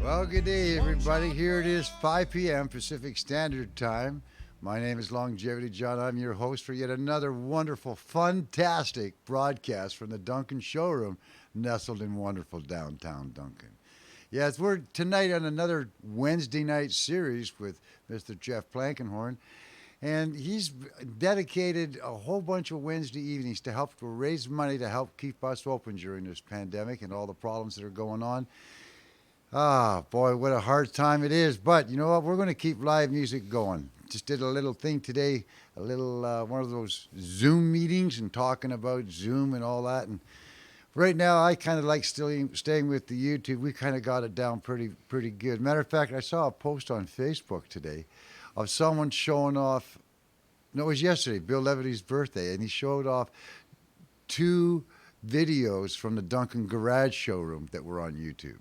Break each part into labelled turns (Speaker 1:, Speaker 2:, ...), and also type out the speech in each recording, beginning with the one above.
Speaker 1: Well, good day, everybody. Here it is, 5 p.m. Pacific Standard Time. My name is Longevity John. I'm your host for yet another wonderful, fantastic broadcast from the Duncan Showroom, nestled in wonderful downtown Duncan. Yes, we're tonight on another Wednesday night series with Mr. Jeff Plankenhorn, and he's dedicated a whole bunch of Wednesday evenings to help to raise money to help keep us open during this pandemic and all the problems that are going on. Ah, boy, what a hard time it is. But you know what? We're going to keep live music going. Just did a little thing today, a little one of those Zoom meetings and talking about Zoom and all that. And right now, I kind of like still staying with the YouTube. We kind of got it down pretty good. Matter of fact, I saw a post on Facebook today of someone showing off. No, it was yesterday, Bill Levity's birthday, and he showed off two videos from the Duncan Garage Showroom that were on YouTube.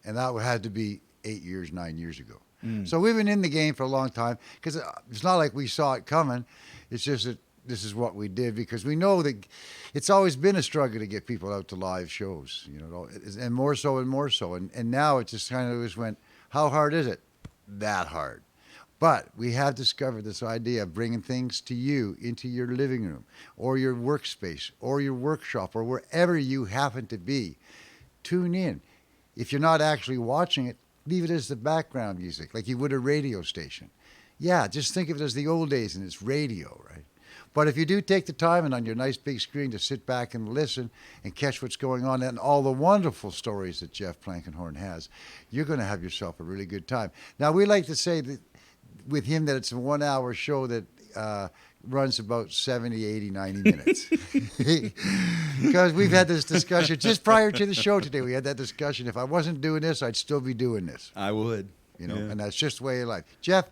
Speaker 1: And that had to be 8 years, 9 years ago. So we've been in the game for a long time because it's not like we saw it coming. It's just that this is what we did because we know that it's always been a struggle to get people out to live shows, you know, and more so and more so. And now it just kind of just went, how hard is it? That hard. But we have discovered this idea of bringing things to you into your living room or your workspace or your workshop or wherever you happen to be. Tune in. If you're not actually watching it, leave it as the background music, like you would a radio station. Yeah, just think of it as the old days and it's radio, right? But if you do take the time and on your nice big screen to sit back and listen and catch what's going on and all the wonderful stories that Jeff Plankenhorn has, you're going to have yourself a really good time. Now, we like to say that with him that it's a 1 hour show that runs about 70, 80, 90 minutes. Because we've had this discussion just prior to the show today. We had that discussion. If I wasn't doing this, I'd still be doing this.
Speaker 2: I would.
Speaker 1: You know, and that's just the way of life. Jeff,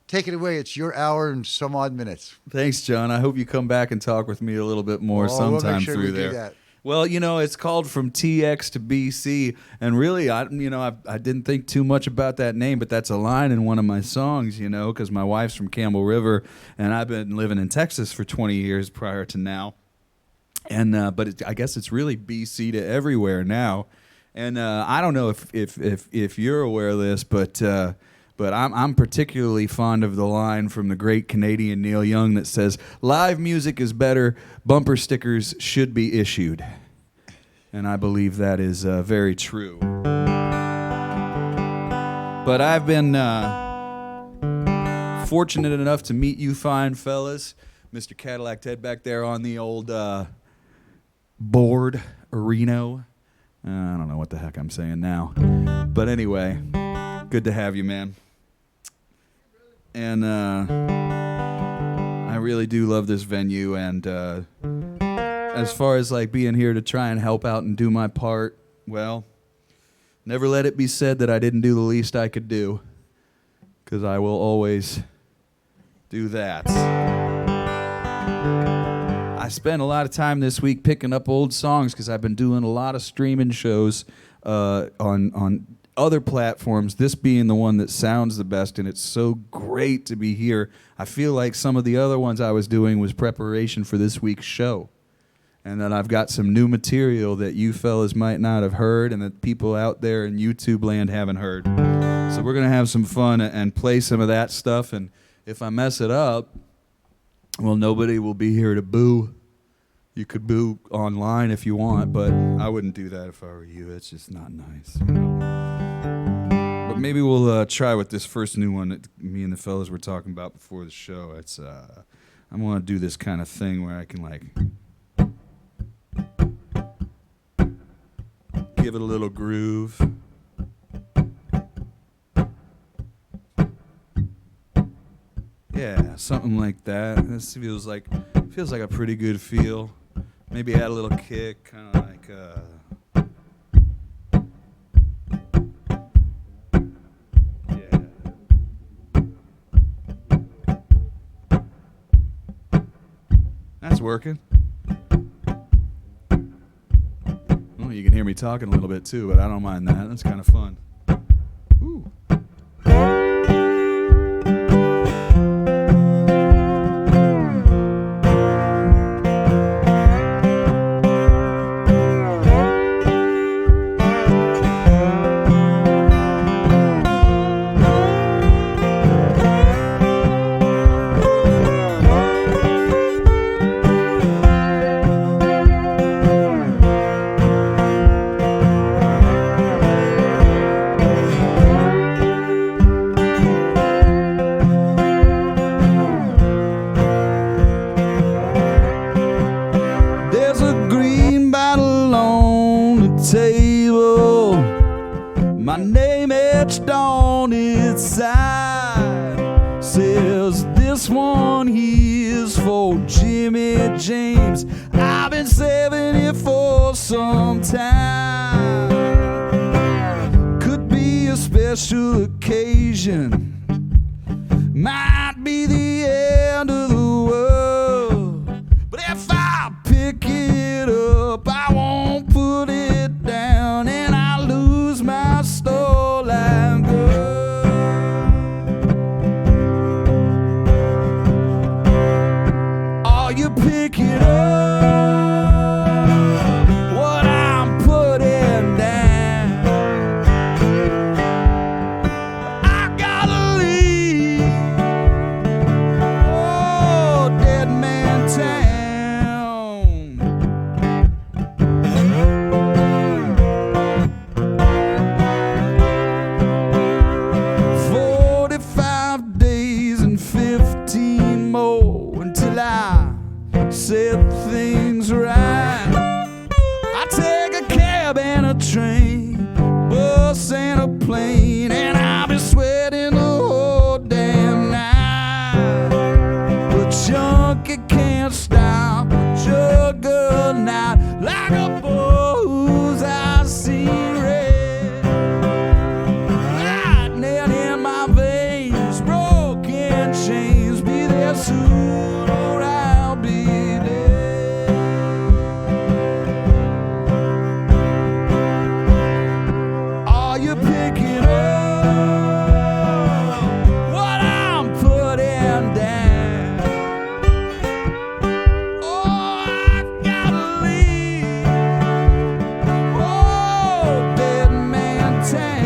Speaker 1: take it away. It's your hour and some odd minutes.
Speaker 2: Thanks, John. I hope you come back and talk with me a little bit more sometime
Speaker 1: we'll make sure
Speaker 2: through
Speaker 1: we
Speaker 2: there.
Speaker 1: do that.
Speaker 2: Well, you know, it's called From TX to BC, and really, I didn't think too much about that name, but that's a line in one of my songs, you know, because my wife's from Campbell River, and I've been living in Texas for 20 years prior to now, and but I guess it's really BC to everywhere now, and I don't know if you're aware of this, but I'm particularly fond of the line from the great Canadian Neil Young that says, "Live music is better, bumper stickers should be issued." And I believe that is very true. But I've been fortunate enough to meet you fine fellas. Mr. Cadillac Ted back there on the old board, Reno. I don't know what the heck I'm saying now. But anyway, good to have you, man. And I really do love this venue, and as far as like being here to try and help out and do my part, well, never let it be said that I didn't do the least I could do, because I will always do that. I spent a lot of time this week picking up old songs because I've been doing a lot of streaming shows on other platforms, this being the one that sounds the best, and it's so great to be here. I feel like some of the other ones I was doing was preparation for this week's show, and that I've got some new material that you fellas might not have heard and that people out there in YouTube land haven't heard. So we're going to have some fun and play some of that stuff, and if I mess it up, well, nobody will be here to boo. You could boo online if you want, but I wouldn't do that if I were you. It's just not nice, you know? But maybe we'll try with this first new one that me and the fellas were talking about before the show. It's I'm going to do this kind of thing where I can like give it a little groove. Yeah, something like that. This feels like a pretty good feel. Maybe add a little kick, kind of like yeah. That's working. Well, you can hear me talking a little bit too, but I don't mind that. That's kind of fun. Ooh. candle, my name etched on its side says this one here's for Jimmy James. I've been saving it for some time. Could be a special occasion, might be the end of the world, but if I pick it up, I won't put it down, and I lose my stolen girl. Are you picking up what I'm putting down? I gotta leave, oh, Dead Man Town. 45 days and 15 more until I set things right. I take a cab and a train, bus and a plane, and I'll be sweating the whole damn night. But junkie can't stop juggernaut like a bull's I see red. Lightning in my veins, broken chains, be there soon or I'll be dead. Are you picking up what I'm putting down? Oh, I've gotta leave, oh, Dead Man Town.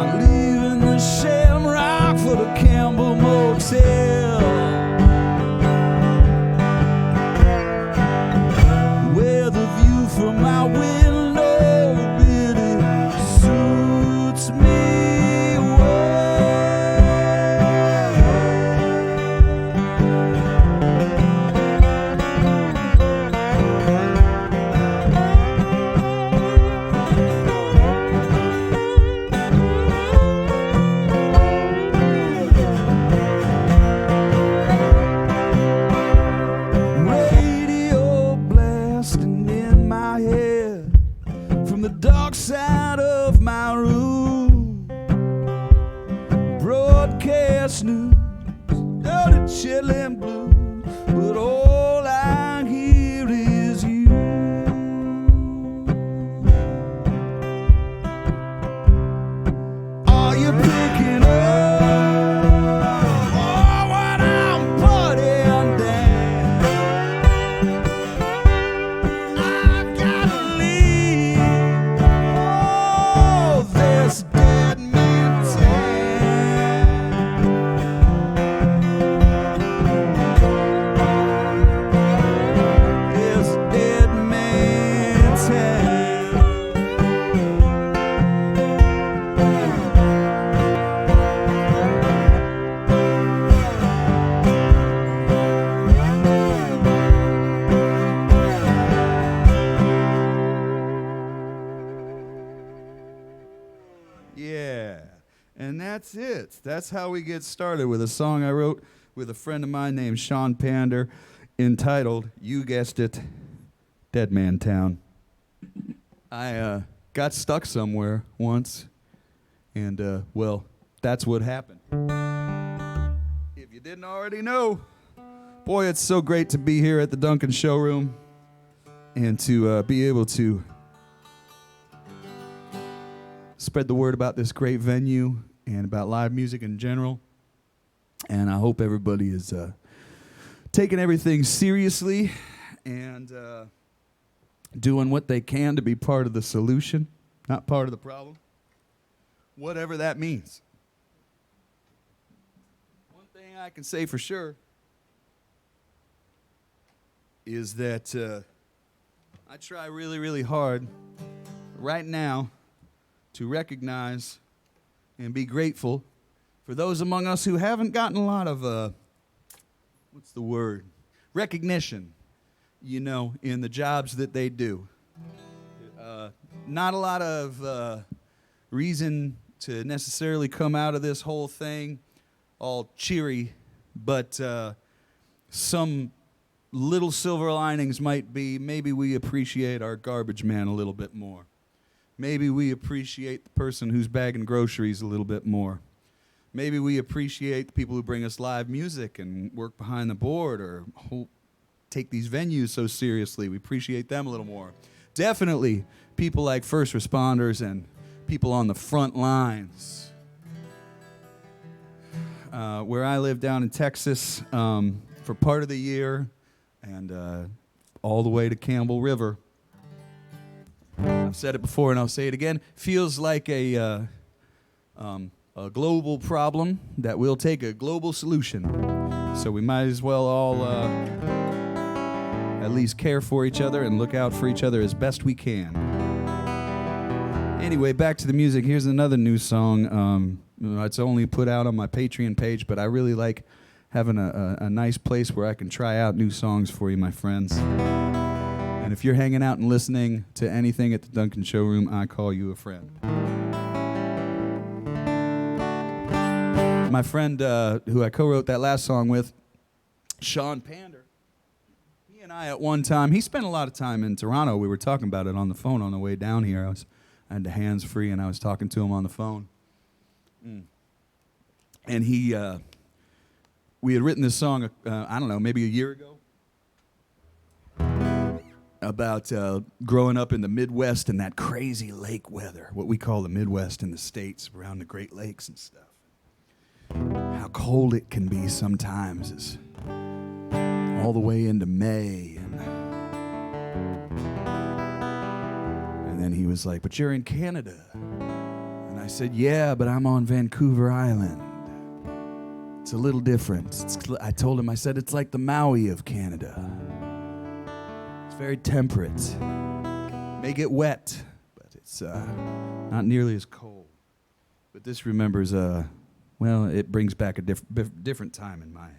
Speaker 2: I'm leaving the Shamrock for the Campbell Motel, where the view from my window really suits me radio blasting in my head from the dark side of my room. Broadcast news, dirty chilling blue, but all I hear is you. Are you picking up oh, what I'm putting down? I've gotta leave, oh, this Dead Man Town. This Dead Man Town. Yeah, and that's it. That's how we get started with a song I wrote with a friend of mine named Sean Pander, entitled, you guessed it, Dead Man Town. I got stuck somewhere once, and well, that's what happened. If you didn't already know, boy, it's so great to be here at the Duncan Showroom and to be able to spread the word about this great venue and about live music in general. And I hope everybody is taking everything seriously and doing what they can to be part of the solution, not part of the problem, whatever that means. One thing I can say for sure is that I try really, really hard right now to recognize and be grateful for those among us who haven't gotten a lot of, what's the word? Recognition, in the jobs that they do. Not a lot of reason to necessarily come out of this whole thing all cheery, but some little silver linings might be maybe we appreciate our garbage man a little bit more. Maybe we appreciate the person who's bagging groceries a little bit more. Maybe we appreciate the people who bring us live music and work behind the board or take these venues so seriously. We appreciate them a little more. Definitely people like first responders and people on the front lines. Where I live down in Texas for part of the year and all the way to Campbell River. I've said it before and I'll say it again. Feels like a global problem that will take a global solution. So we might as well all at least care for each other and look out for each other as best we can. Anyway, back to the music. Here's another new song. It's only put out on my Patreon page, but I really like having a nice place where I can try out new songs for you, my friends. And if you're hanging out and listening to anything at the Duncan Showroom, I call you a friend. My friend who I co-wrote that last song with, Sean Pander, he and I at one time, he spent a lot of time in Toronto. We were talking about it on the phone on the way down here. I had the hands free and I was talking to him on the phone. And we had written this song, I don't know, maybe a year ago, about growing up in the Midwest and that crazy lake weather, what we call the Midwest in the States, around the Great Lakes and stuff. How cold it can be sometimes is all the way into May. And then he was like, but you're in Canada. And I said, yeah, but I'm on Vancouver Island. It's a little different. I told him, I said, it's like the Maui of Canada. It's very temperate. May get wet, but it's not nearly as cold. But this remembers, well, it brings back a different time in my head.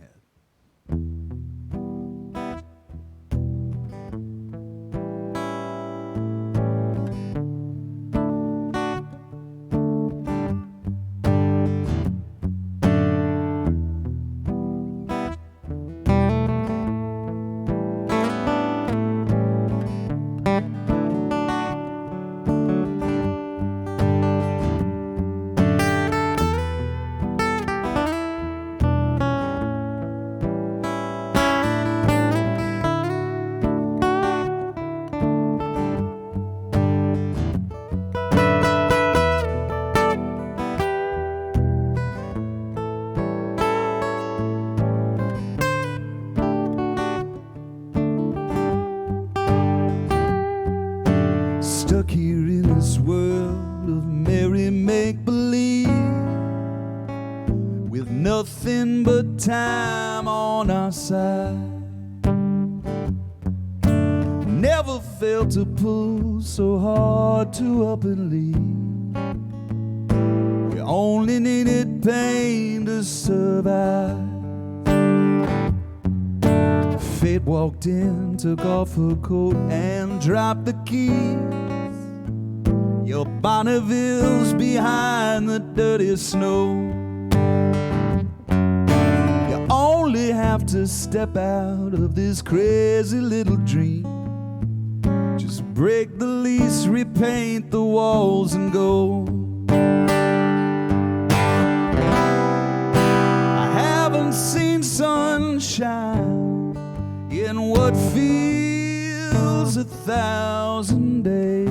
Speaker 2: Stuck here in this world of merry make-believe, with nothing but time on our side. Never felt a pull so hard to up and leave. We only needed pain to survive. Fate walked in, took off her coat and dropped the keys. Your Bonneville's behind the dirty snow. You only have to step out of this crazy little dream. Just break the lease, repaint the walls and go. I haven't seen sunshine in what feels 1,000 days.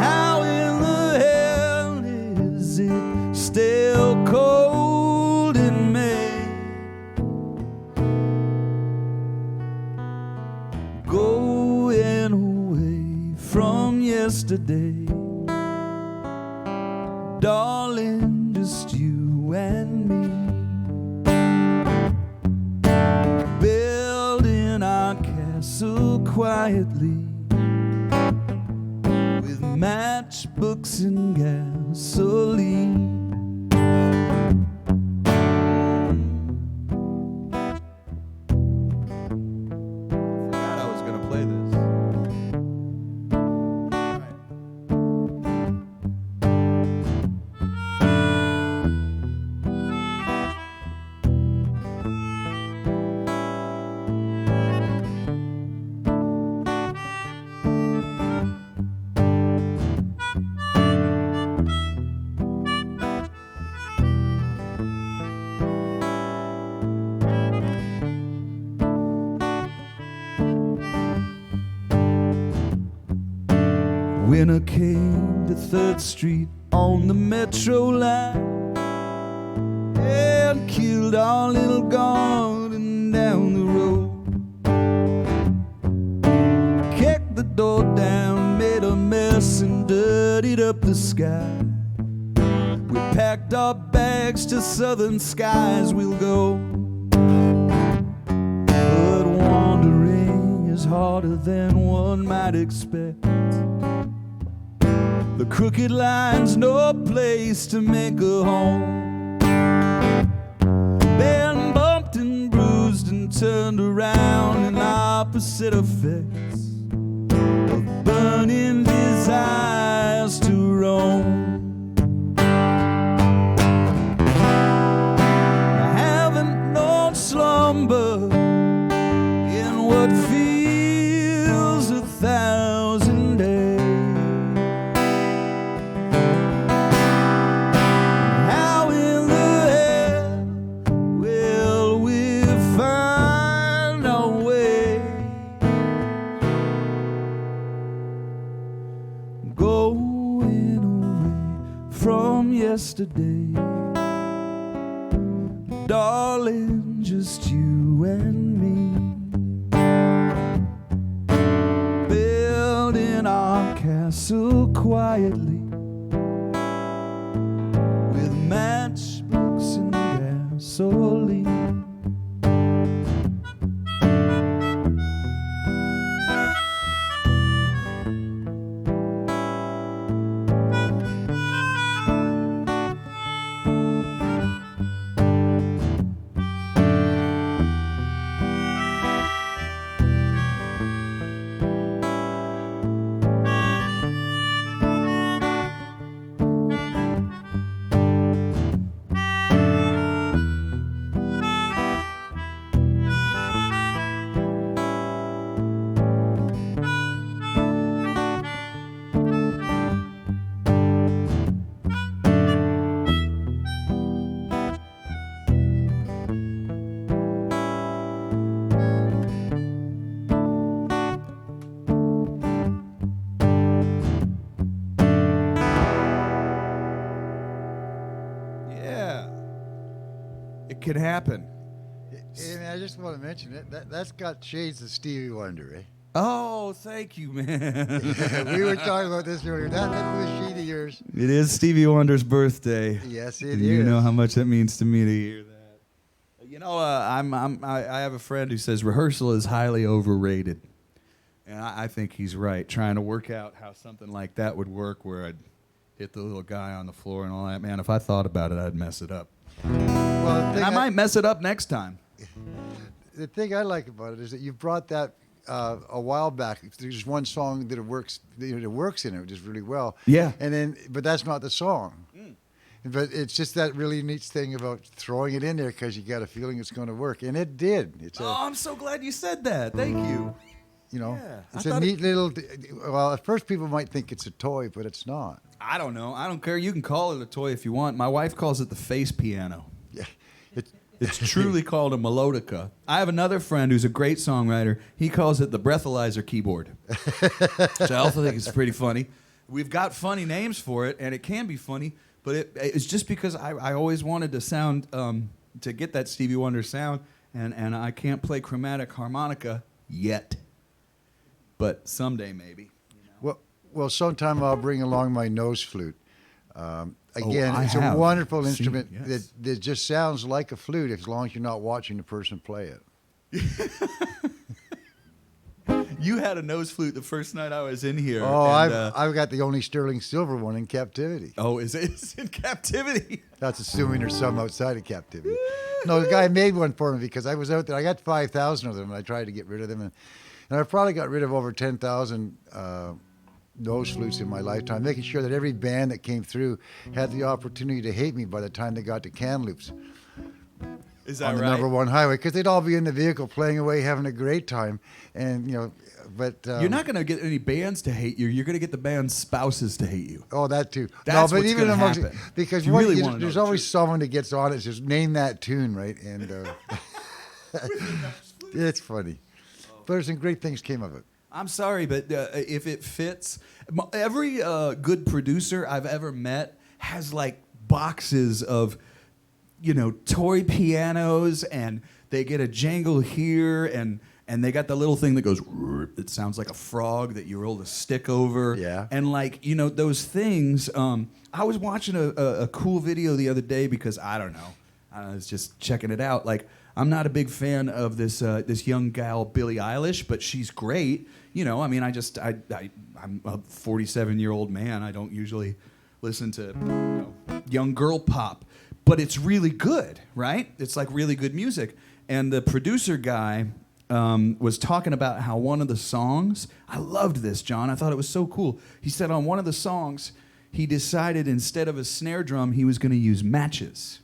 Speaker 2: How in the hell is it still cold in May? Going away from yesterday, darling, just you and me. castle quietly with matchbooks and gasoline. Forgot I was gonna play this. Winter came to 3rd Street on the Metro line and killed our little garden down the road. Kicked the door down, made a mess and dirtied up the sky. We packed our bags to southern skies we'll go. But wandering is harder than one might expect. The crooked line's no place to make a home. Been bumped and bruised and turned around in opposite effects of burning desires to roam. I haven't known slumber in what feels 1,000 days. Yesterday, darling, just you and me, building our castle quietly with matchbooks and gasoline. It can happen.
Speaker 1: And I just want to mention it. That's got shades of Stevie Wonder, eh?
Speaker 2: Oh, thank you, man.
Speaker 1: We were talking about this earlier. That little sheet of yours.
Speaker 2: It is Stevie Wonder's birthday.
Speaker 1: Yes, it
Speaker 2: and
Speaker 1: is.
Speaker 2: You know how much that means to me to hear that. You know, I have a friend who says rehearsal is highly overrated, and I think he's right. Trying to work out how something like that would work, where I'd hit the little guy on the floor and all that. Man, if I thought about it, I'd mess it up.
Speaker 1: Well,
Speaker 2: And I might mess it up next time.
Speaker 1: The thing I like about it is that you brought that a while back. There's one song that it works in it just really well.
Speaker 2: Yeah.
Speaker 1: And then, but that's not the song. But it's just that really neat thing about throwing it in there because you got a feeling it's going to work, and it did.
Speaker 2: I'm so glad you said that. Thank you.
Speaker 1: You know,
Speaker 2: Yeah,
Speaker 1: it's a neat little. Well, at first people might think it's a toy, but it's not.
Speaker 2: I don't know. I don't care. You can call it a toy if you want. My wife calls it the face piano.
Speaker 1: Yeah.
Speaker 2: It's truly called a melodica. I have another friend who's a great songwriter. He calls it the breathalyzer keyboard. So I also think it's pretty funny. We've got funny names for it, and it can be funny, but it's just because I always wanted to sound, to get that Stevie Wonder sound, and I can't play chromatic harmonica yet. But someday, maybe. You know?
Speaker 1: Well, sometime I'll bring along my nose flute. Again, it's a wonderful instrument that just sounds like a flute as long as you're not watching the person play it.
Speaker 2: You had a nose flute the first night I was in here.
Speaker 1: Oh,
Speaker 2: and,
Speaker 1: I've got the only sterling silver one in captivity.
Speaker 2: Oh, is it? It's in captivity?
Speaker 1: That's assuming there's some outside of captivity. No, the guy made one for me because I was out there. I got 5,000 of them, and I tried to get rid of them. And I've probably got rid of over 10,000 nose flutes in my lifetime, making sure that every band that came through had the opportunity to hate me by the time they got to Kamloops.
Speaker 2: Is that
Speaker 1: on the
Speaker 2: right?
Speaker 1: number one highway, because they'd all be in the vehicle playing away, having a great time, and but
Speaker 2: You're not going to get any bands to hate you. You're going to get the band's spouses to hate you.
Speaker 1: Oh, that too.
Speaker 2: That's
Speaker 1: no, but
Speaker 2: what's
Speaker 1: even
Speaker 2: gonna
Speaker 1: amongst
Speaker 2: happen.
Speaker 1: because
Speaker 2: You really wanna know
Speaker 1: there's
Speaker 2: the
Speaker 1: always
Speaker 2: truth.
Speaker 1: someone that gets on it, says name that tune, right? And it's funny, but some great things came of it.
Speaker 2: I'm sorry, but if it fits, every good producer I've ever met has like boxes of, toy pianos, and they get a jangle here, and they got the little thing that goes, that sounds like a frog that you roll the stick over.
Speaker 1: Yeah.
Speaker 2: And those things. I was watching a cool video the other day because I don't know. I was just checking it out. Like, I'm not a big fan of this young gal, Billie Eilish, but she's great. I mean, I'm a 47-year-old man. I don't usually listen to young girl pop, but it's really good, right? It's like really good music. And the producer guy was talking about how one of the songs, I loved this, John. I thought it was so cool. He said on one of the songs, he decided instead of a snare drum, he was going to use matches.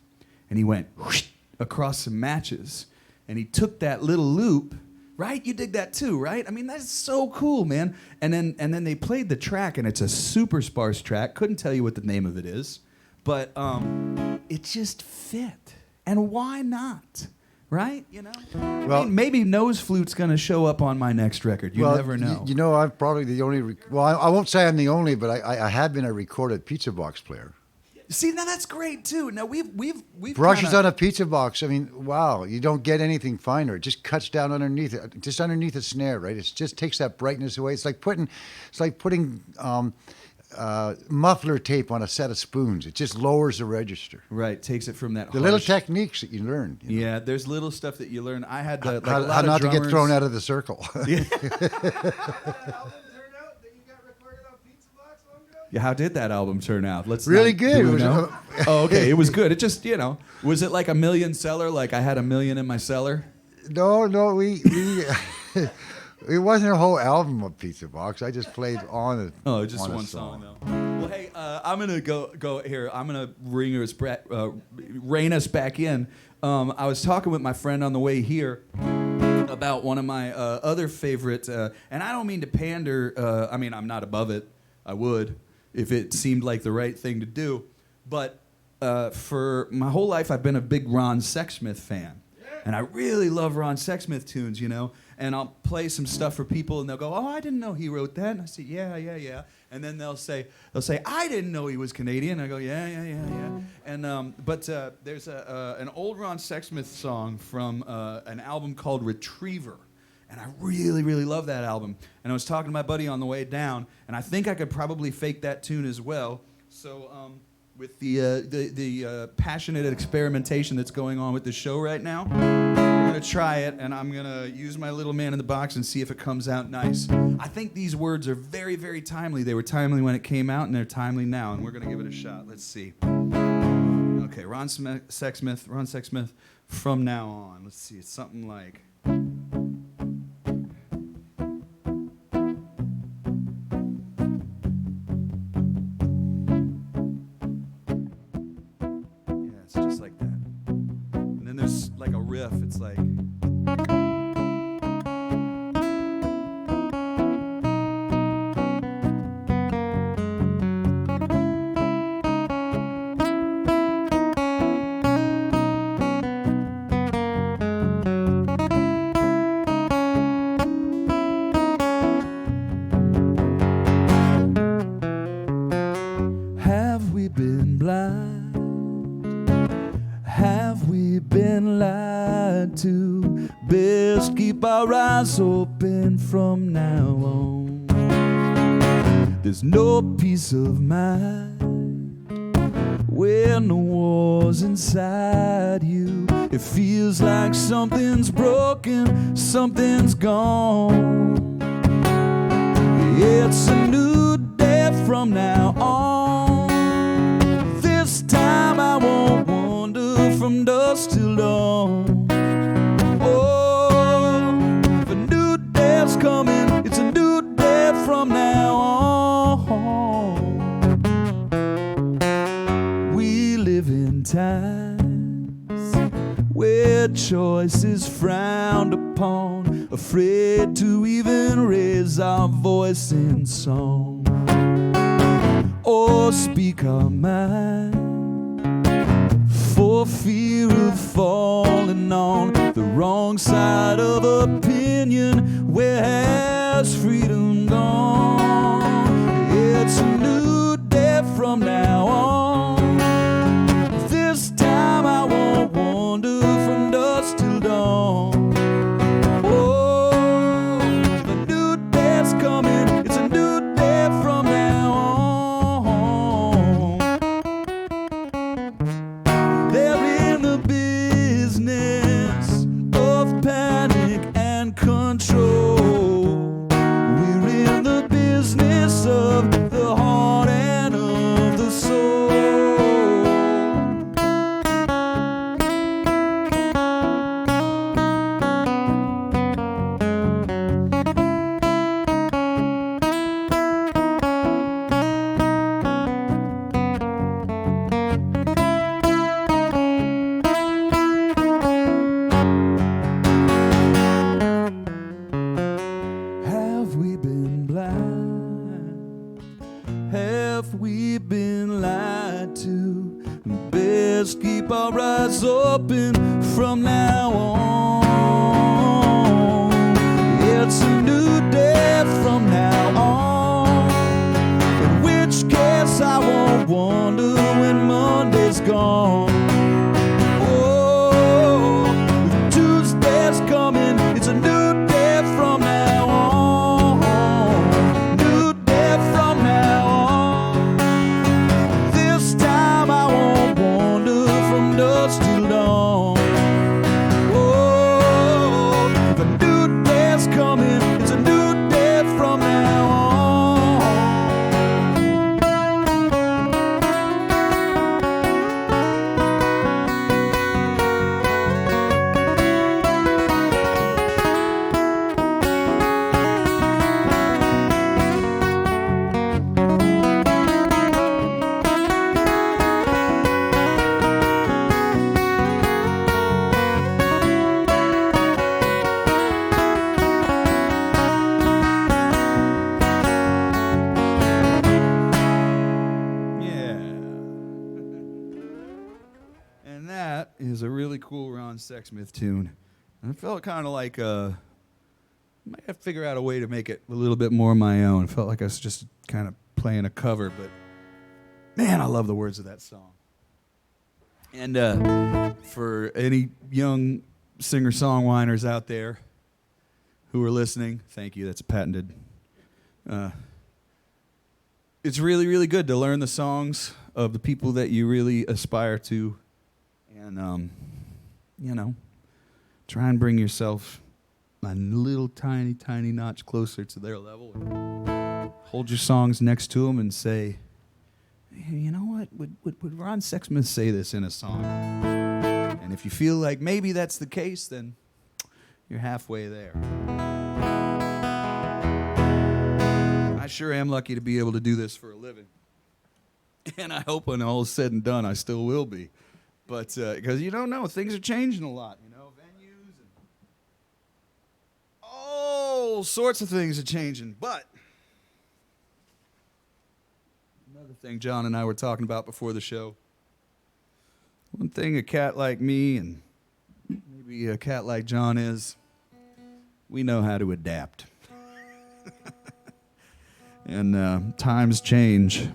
Speaker 2: And he went whoosh, across some matches. And he took that little loop, right? You dig that too, right? I mean, that's so cool, man. And then they played the track, and it's a super sparse track. Couldn't tell you what the name of it is. But it just fit. And why not? Right?
Speaker 1: Well,
Speaker 2: I mean, maybe nose flute's going to show up on my next record. You never know.
Speaker 1: I'm probably the only. I won't say I'm the only, but I have been a recorded pizza box player.
Speaker 2: See, now that's great too. Now we've
Speaker 1: Brushes on a pizza box. I mean, wow, you don't get anything finer. It just cuts down underneath it, just underneath the snare, right? It just takes that brightness away. It's like putting muffler tape on a set of spoons. It just lowers the register.
Speaker 2: Right, takes it from that.
Speaker 1: The little techniques that you learn.
Speaker 2: Yeah, there's little stuff that you learn. I had the
Speaker 1: how not to get thrown out of the circle.
Speaker 2: Yeah. Yeah, how did that album turn out? Let's
Speaker 1: really
Speaker 2: not,
Speaker 1: good.
Speaker 2: Do we know? Oh, okay, it was good. It just was it like a million seller? Like I had a million in my cellar?
Speaker 1: No, we it wasn't a whole album of Pizza Box. I just played on it.
Speaker 2: Oh, just one song though. Well, hey, I'm gonna go here. I'm gonna rein us back in. I was talking with my friend on the way here about one of my other favorite, and I don't mean to pander. I mean, I'm not above it. I would if it seemed like the right thing to do. But for my whole life, I've been a big Ron Sexsmith fan. And I really love Ron Sexsmith tunes, And I'll play some stuff for people, and they'll go, "Oh, I didn't know he wrote that." And I say, "Yeah." And then they'll say, "I didn't know he was Canadian." And I go, "Yeah." And but there's an old Ron Sexsmith song from an album called Retriever. And I really, really love that album. And I was talking to my buddy on the way down, and I think I could probably fake that tune as well. So with the passionate experimentation that's going on with the show right now, I'm going to try it, and I'm going to use my little man in the box and see if it comes out nice. I think these words are very, very timely. They were timely when it came out, and they're timely now, and we're going to give it a shot. Let's see. Okay, Ron Sexsmith, from now on. Let's see. It's something like... just like that. And then there's like a riff. It's like... Have we been blind? Have we been lied to? Best keep our eyes open from now on. There's no peace of mind when the war's inside you. It feels like something's broken, something's gone. It's a new day from now on. This time I won't wander from dusk till dawn. Oh, if a new day's coming, it's a new day from now on. We live in times where choice is frowned upon, afraid to even raise our voice in song or speak our mind, for fear of falling on the wrong side of opinion. Where has freedom gone? It's a new day from now on. This time I won't wander from dusk till dawn. Oh, the new day's coming. It's a new day from now on. They're in the business of panic and control. We're in the business of the heart and of the soul. Have we been blind? Have we been lied to? Best keep our eyes open from now on. It's a new day from now on. In which case I won't wonder when Monday's gone. Oh, Tuesday's coming. It's a new day from now on. New day from now on. This time I won't wander from dusk till dawn. Oh, the new day's coming. It's a new day from now on. Yeah. And that is a really cool Ron Sexsmith tune. And it felt kind of like I might have to figure out a way to make it a little bit more my own. It felt like I was just kind of playing a cover, but man, I love the words of that song. And for any young singer-songwriters out there who are listening, thank you. That's patented. It's really, really good to learn the songs of the people that you really aspire to, and try and bring yourself a little tiny, tiny notch closer to their level. Hold your songs next to them and say, hey, you know what? Would Ron Sexsmith say this in a song? And if you feel like maybe that's the case, then you're halfway there. I sure am lucky to be able to do this for a living. And I hope when all is said and done, I still will be. But because you don't know, things are changing a lot, venues and all sorts of things are changing. But another thing John and I were talking about before the show, one thing a cat like me and maybe a cat like John is, we know how to adapt. And times change.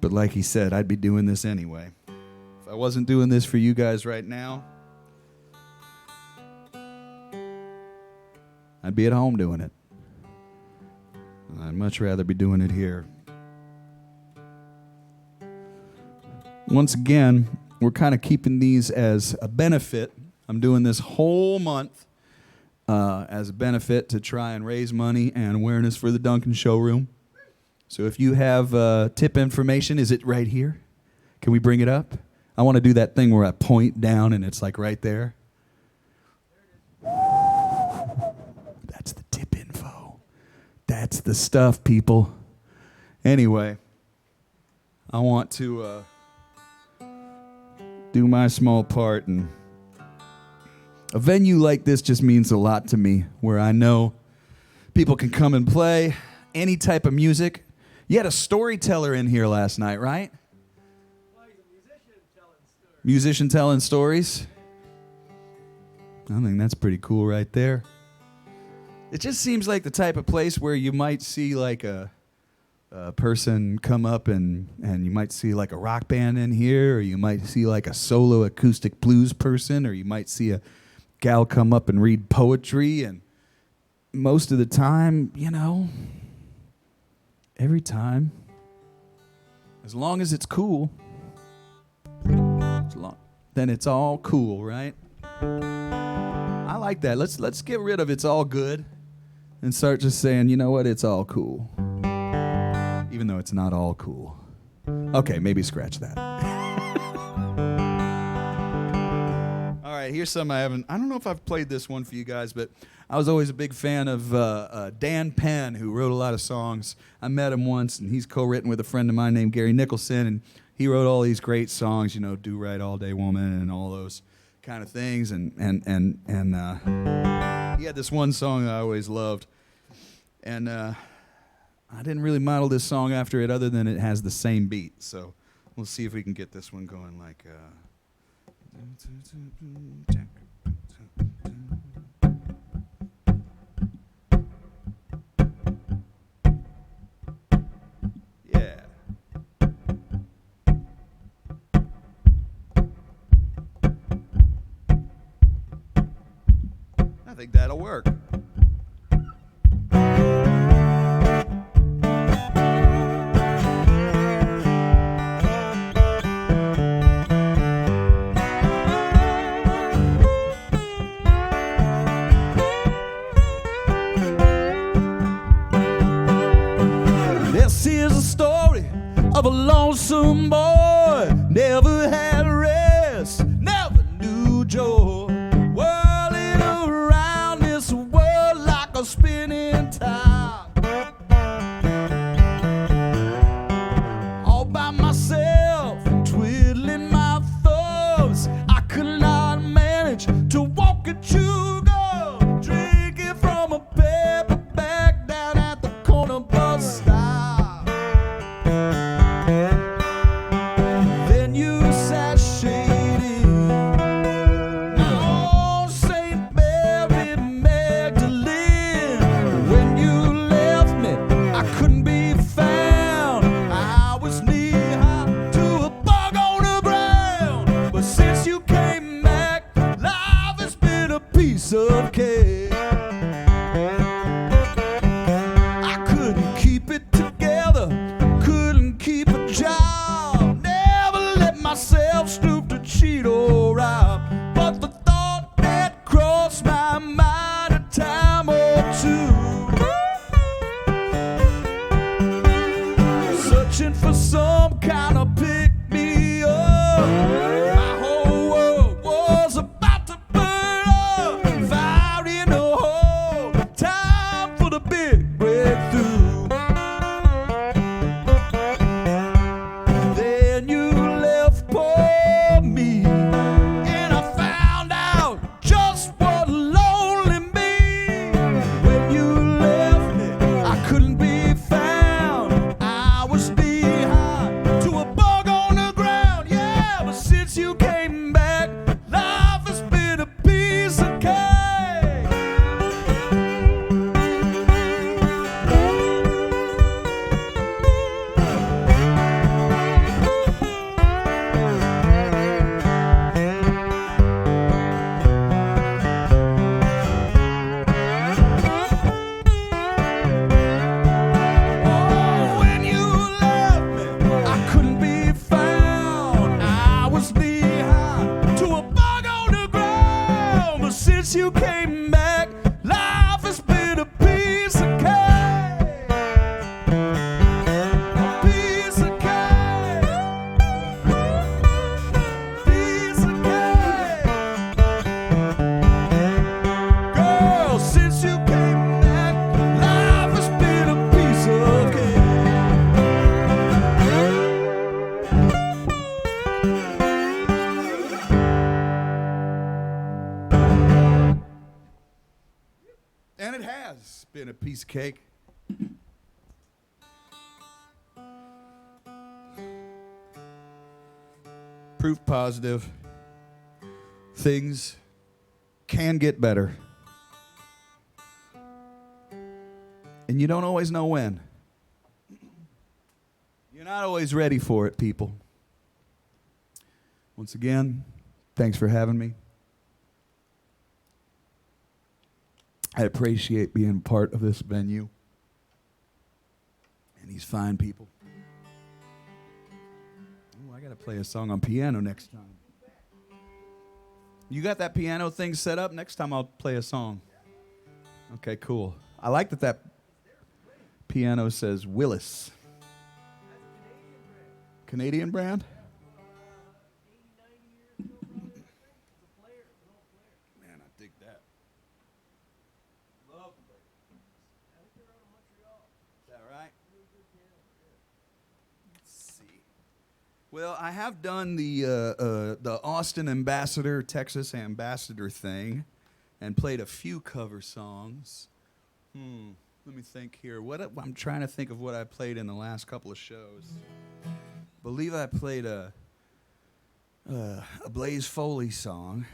Speaker 2: But like he said, I'd be doing this anyway. If I wasn't doing this for you guys right now, I'd be at home doing it. I'd much rather be doing it here. Once again, we're kind of keeping these as a benefit. I'm doing this whole month as a benefit to try and raise money and awareness for the Duncan Showroom. So if you have tip information, is it right here? Can we bring it up? I want to do that thing where I point down and it's like right there. That's the tip info. That's the stuff, people. Anyway, I want to do my small part, and a venue like this just means a lot to me, where I know people can come and play any type of music. You had a storyteller in here last night, right?
Speaker 3: Well, he's a musician telling stories.
Speaker 2: Musician telling stories. I think that's pretty cool right there. It just seems like the type of place where you might see like a person come up and you might see like a rock band in here, or you might see like a solo acoustic blues person, or you might see a gal come up and read poetry. And most of the time, you know, every time, as long as it's cool, then it's all cool, right? I like that. Let's get rid of "it's all good" and start just saying, you know what, it's all cool. Even though it's not all cool. Okay, maybe scratch that. All right, here's some I don't know if I've played this one for you guys, but I was always a big fan of Dan Penn, who wrote a lot of songs. I met him once, and he's co-written with a friend of mine named Gary Nicholson, and he wrote all these great songs, you know, "Do Right All Day Woman" and all those kind of things. And he had this one song I always loved, and I didn't really model this song after it, other than it has the same beat. So we'll see if we can get this one going like... Yeah. I think that'll work. This is a story of a lonesome boy, never had rest, never knew joy, whirling around this world like a spinning top. All by myself, twiddling my thumbs, I could not manage to walk and chew gum, drinking from a paper bag down at the corner bus stop. Then you sat shading on St. Mary Magdalene. When you left me, I couldn't be found. I was knee-high to a bug on the ground. But since you came back, life has been a piece of cake. I couldn't keep it together, couldn't keep a job, never let myself stoop to cheat or rob. But the thought that crossed my mind a time or two, searching for some kind of pick-me-up. My whole world was about to burn up, fire in the hole, time for the big breakthrough. Then you left poor me, and I found out just what lonely means. When you left me, I couldn't be found. I was knee-high to a bug on the ground. Yeah, but since you came back, life has been a piece of cake. Oh, when you left me, I couldn't be found. I was knee-high to a bug on the ground. But since you came back, And it has been a piece of cake. Proof positive. Things can get better. And you don't always know when. You're not always ready for it, people. Once again, thanks for having me. I appreciate being part of this venue and these fine people. Oh, I got to play a song on piano next time. You got that piano thing set up? Next time I'll play a song. Okay, cool. I like that piano says Willis. Canadian brand? Man, I dig that. Love the Is that right? Let's see. Well, I have done the Austin Ambassador, Texas Ambassador thing, and played a few cover songs. Let me think here. I'm trying to think of what I played in the last couple of shows. I believe I played a Blaze Foley song.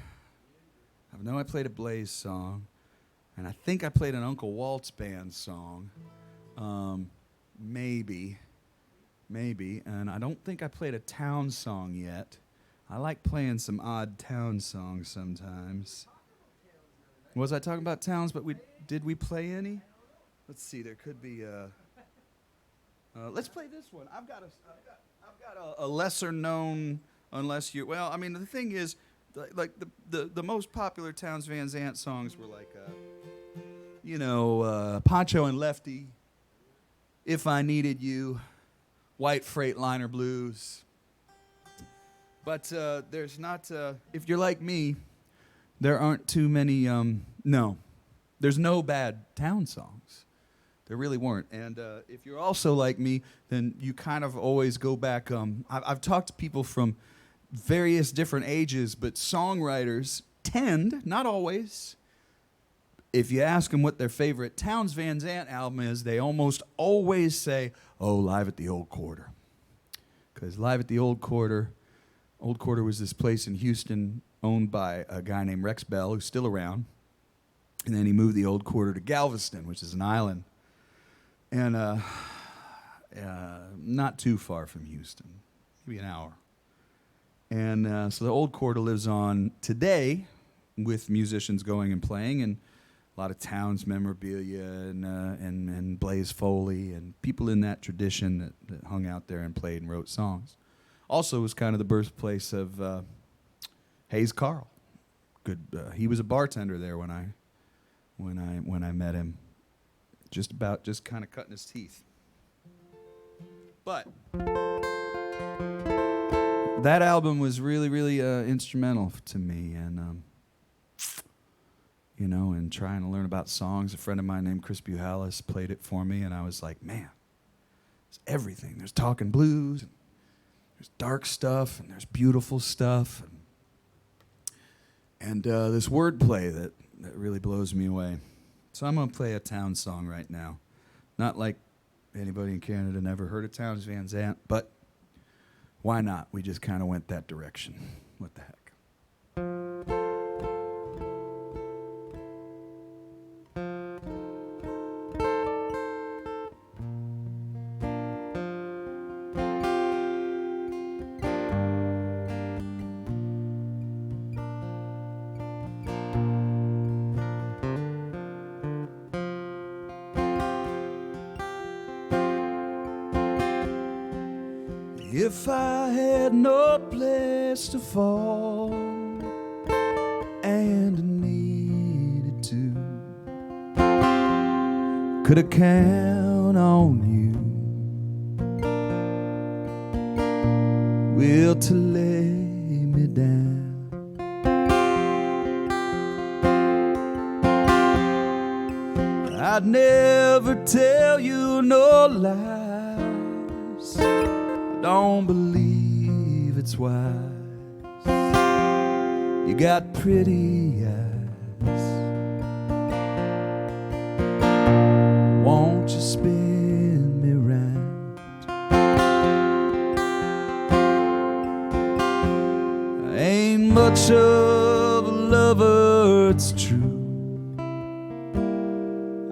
Speaker 2: I know I played a Blaze song, and I think I played an Uncle Walt's band song. Maybe, and I don't think I played a town song yet. I like playing some odd town songs sometimes. Was I talking about towns? But did we play any? Let's see. There could be. Let's play this one. I've got a lesser known, unless you. Well, I mean, the thing is, like the most popular Townes Van Zandt songs were like, Poncho and Lefty, If I Needed You, White Freightliner Blues. But there's not. If you're like me, there aren't too many. No, there's no bad town songs. There really weren't. And if you're also like me, then you kind of always go back. I've talked to people from various different ages, but songwriters tend, not always, if you ask them what their favorite Townes Van Zandt album is, they almost always say, oh, Live at the Old Quarter. Because Live at the Old Quarter was this place in Houston owned by a guy named Rex Bell, who's still around. And then he moved the Old Quarter to Galveston, which is an island. And not too far from Houston, maybe an hour. And so the Old Quarter lives on today with musicians going and playing, and a lot of Townes memorabilia and Blaze Foley and people in that tradition that hung out there and played and wrote songs. Also, it was kind of the birthplace of Hayes Carl. He was a bartender there when I met him. Just kind of cutting his teeth. But that album was really, really instrumental to me, and and trying to learn about songs. A friend of mine named Chris Buhalis played it for me, and I was like, man, there's everything. There's talking blues, and there's dark stuff, and there's beautiful stuff, and this wordplay that really blows me away. So I'm going to play a town song right now. Not like anybody in Canada never heard of Townes Van Zandt, but why not? We just kind of went that direction. What the heck? If I had no place to fall and needed to, could I count on you? Will to lay me down? I'd never tell you no lies. Don't believe it's wise. You got pretty eyes. touch of a lover, it's true.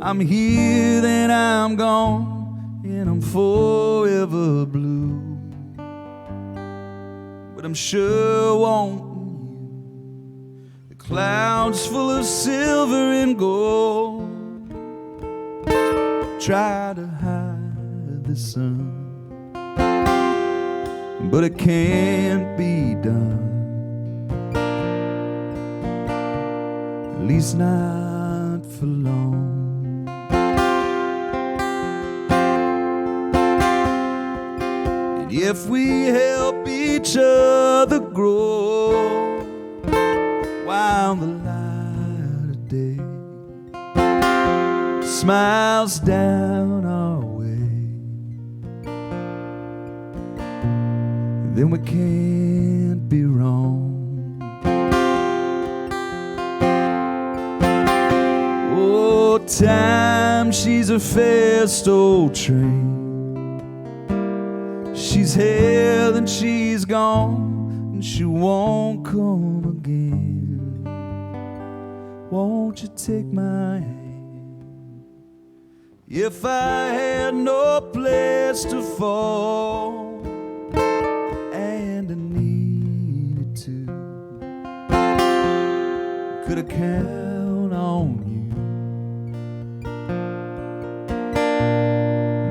Speaker 2: I'm here, then I'm gone, and I'm forever blue. But I'm sure wanting you, the clouds full of silver and gold try to hide the sun, but it can't be done, at least not for long. And if we help each other grow while the light of day smiles down our way, then we can't be wrong. Oh, time, she's a fast old train. She's here, then she's gone, and she won't come again. Won't you take my hand? If I had no place to fall, and I needed to, could I count on you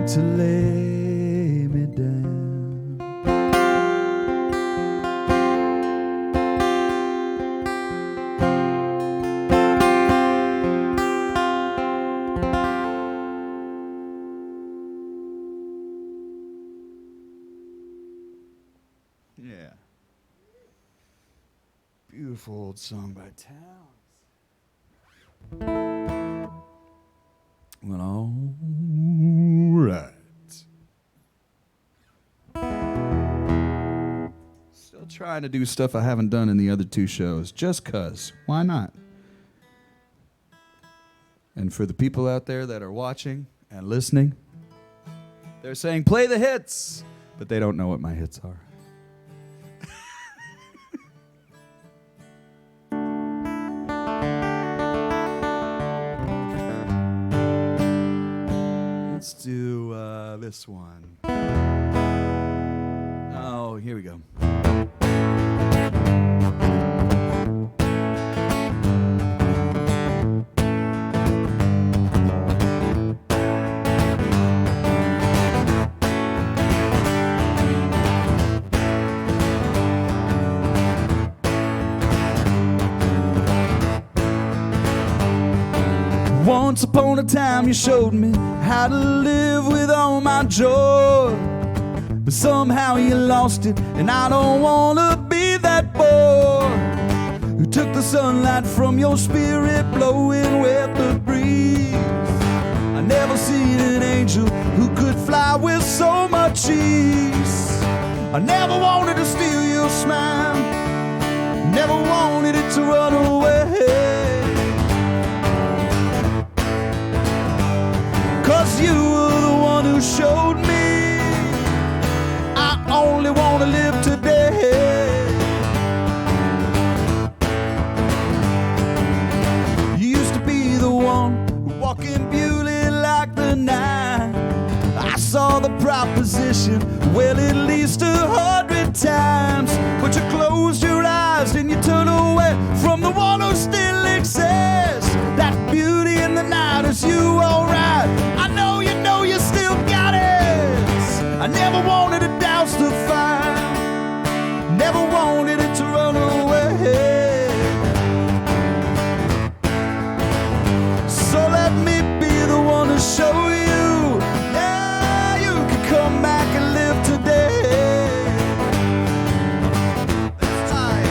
Speaker 2: to lay me down? Yeah. Beautiful old song by Towns. Well, all right. Still trying to do stuff I haven't done in the other two shows, just 'cause. Why not? And for the people out there that are watching and listening, they're saying, play the hits, but they don't know what my hits are. Let's do this one. Oh, here we go. Once upon a time you showed me how to live with all my joy, but somehow you lost it, and I don't wanna be that boy who took the sunlight from your spirit blowing with the breeze. I never seen an angel who could fly with so much ease. I never wanted to steal your smile, never wanted it to run away. 'Cause you were the one who showed me I only want to live today. You used to be the one walking beauty like the night. I saw the proposition well at least 100 times, but you closed your eyes and you turned away from the one who still exists. That beauty in the night, is you alright? I know you still got it. I never wanted to douse the fire, never wanted it to run away. So let me be the one to show you, yeah, you can come back and live today. That's right.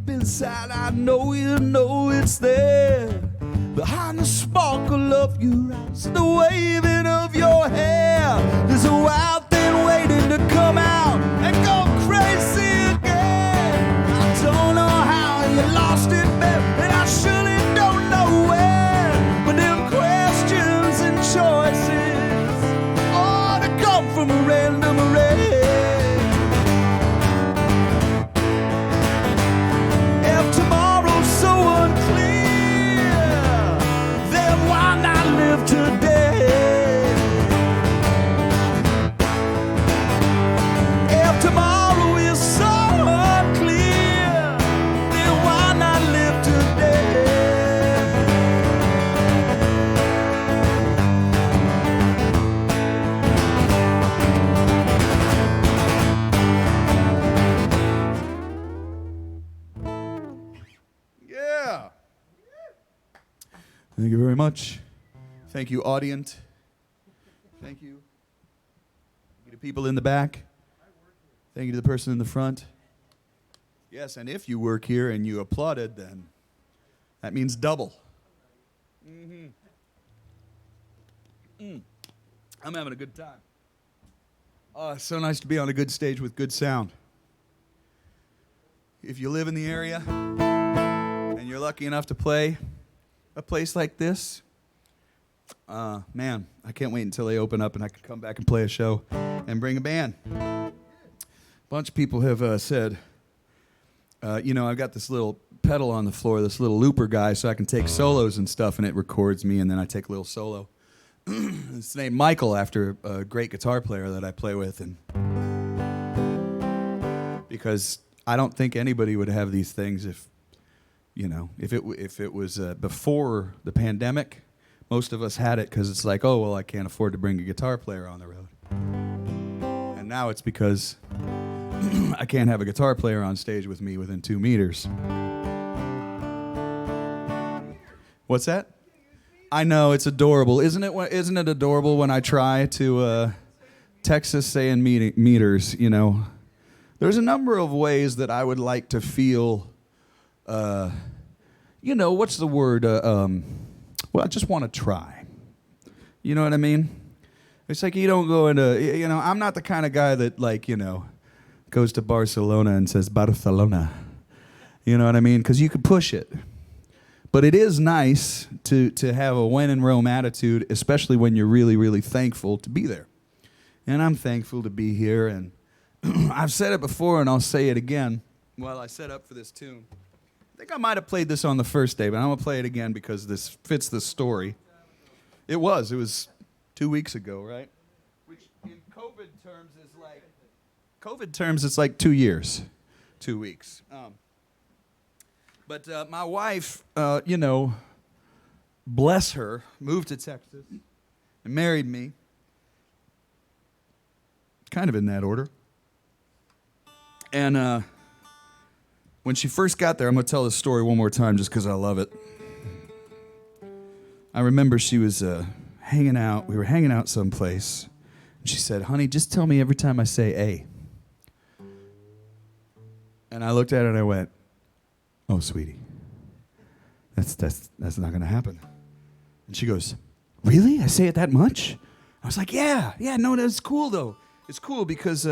Speaker 2: deep inside, I know you know it's there. Behind the sparkle of your eyes, the waving of your hair, there's a wild thing waiting to come out and go crazy again. I don't know how you lost it, babe, and I surely don't know where. But them questions and choices ought to come from a random array. If tomorrow's so unclear, then why not live today? If tomorrow is so unclear, then why not live today? Yeah. Thank you very much. Thank you, audience. Thank you. Thank you to people in the back. Thank you to the person in the front. Yes, and if you work here and you applauded, then that means double. I'm having a good time. Oh, it's so nice to be on a good stage with good sound. If you live in the area and you're lucky enough to play a place like this, man, I can't wait until they open up and I can come back and play a show and bring a band. A bunch of people have said, I've got this little pedal on the floor, this little looper guy, so I can take solos and stuff, and it records me, and then I take a little solo. It's named Michael, after a great guitar player that I play with, and because I don't think anybody would have these things if it was before the pandemic. Most of us had it because it's like, oh, well, I can't afford to bring a guitar player on the road. And now it's because I can't have a guitar player on stage with me within 2 meters. What's that? I know, it's adorable. Isn't it adorable when I try to Texas saying meters, you know? There's a number of ways that I would like to feel, what's the word? Well, I just want to try. You know what I mean? It's like you don't go into, I'm not the kind of guy that, goes to Barcelona and says, Barcelona. You know what I mean? Because you could push it. But it is nice to have a when in Rome attitude, especially when you're really, really thankful to be there. And I'm thankful to be here, and I've said it before, and I'll say it again while I set up for this tune. I think I might have played this on the first day, but I'm going to play it again because this fits the story. It was 2 weeks ago, right? Which in COVID terms, it's like 2 years, 2 weeks. But my wife, bless her, moved to Texas and married me. Kind of in that order. And when she first got there, I'm going to tell this story one more time just because I love it. I remember she was hanging out. We were hanging out someplace. And she said, honey, just tell me every time I say A. And I looked at her and I went, oh, sweetie, that's not going to happen. And she goes, really? I say it that much? I was like, yeah, no, that's cool, though. It's cool because,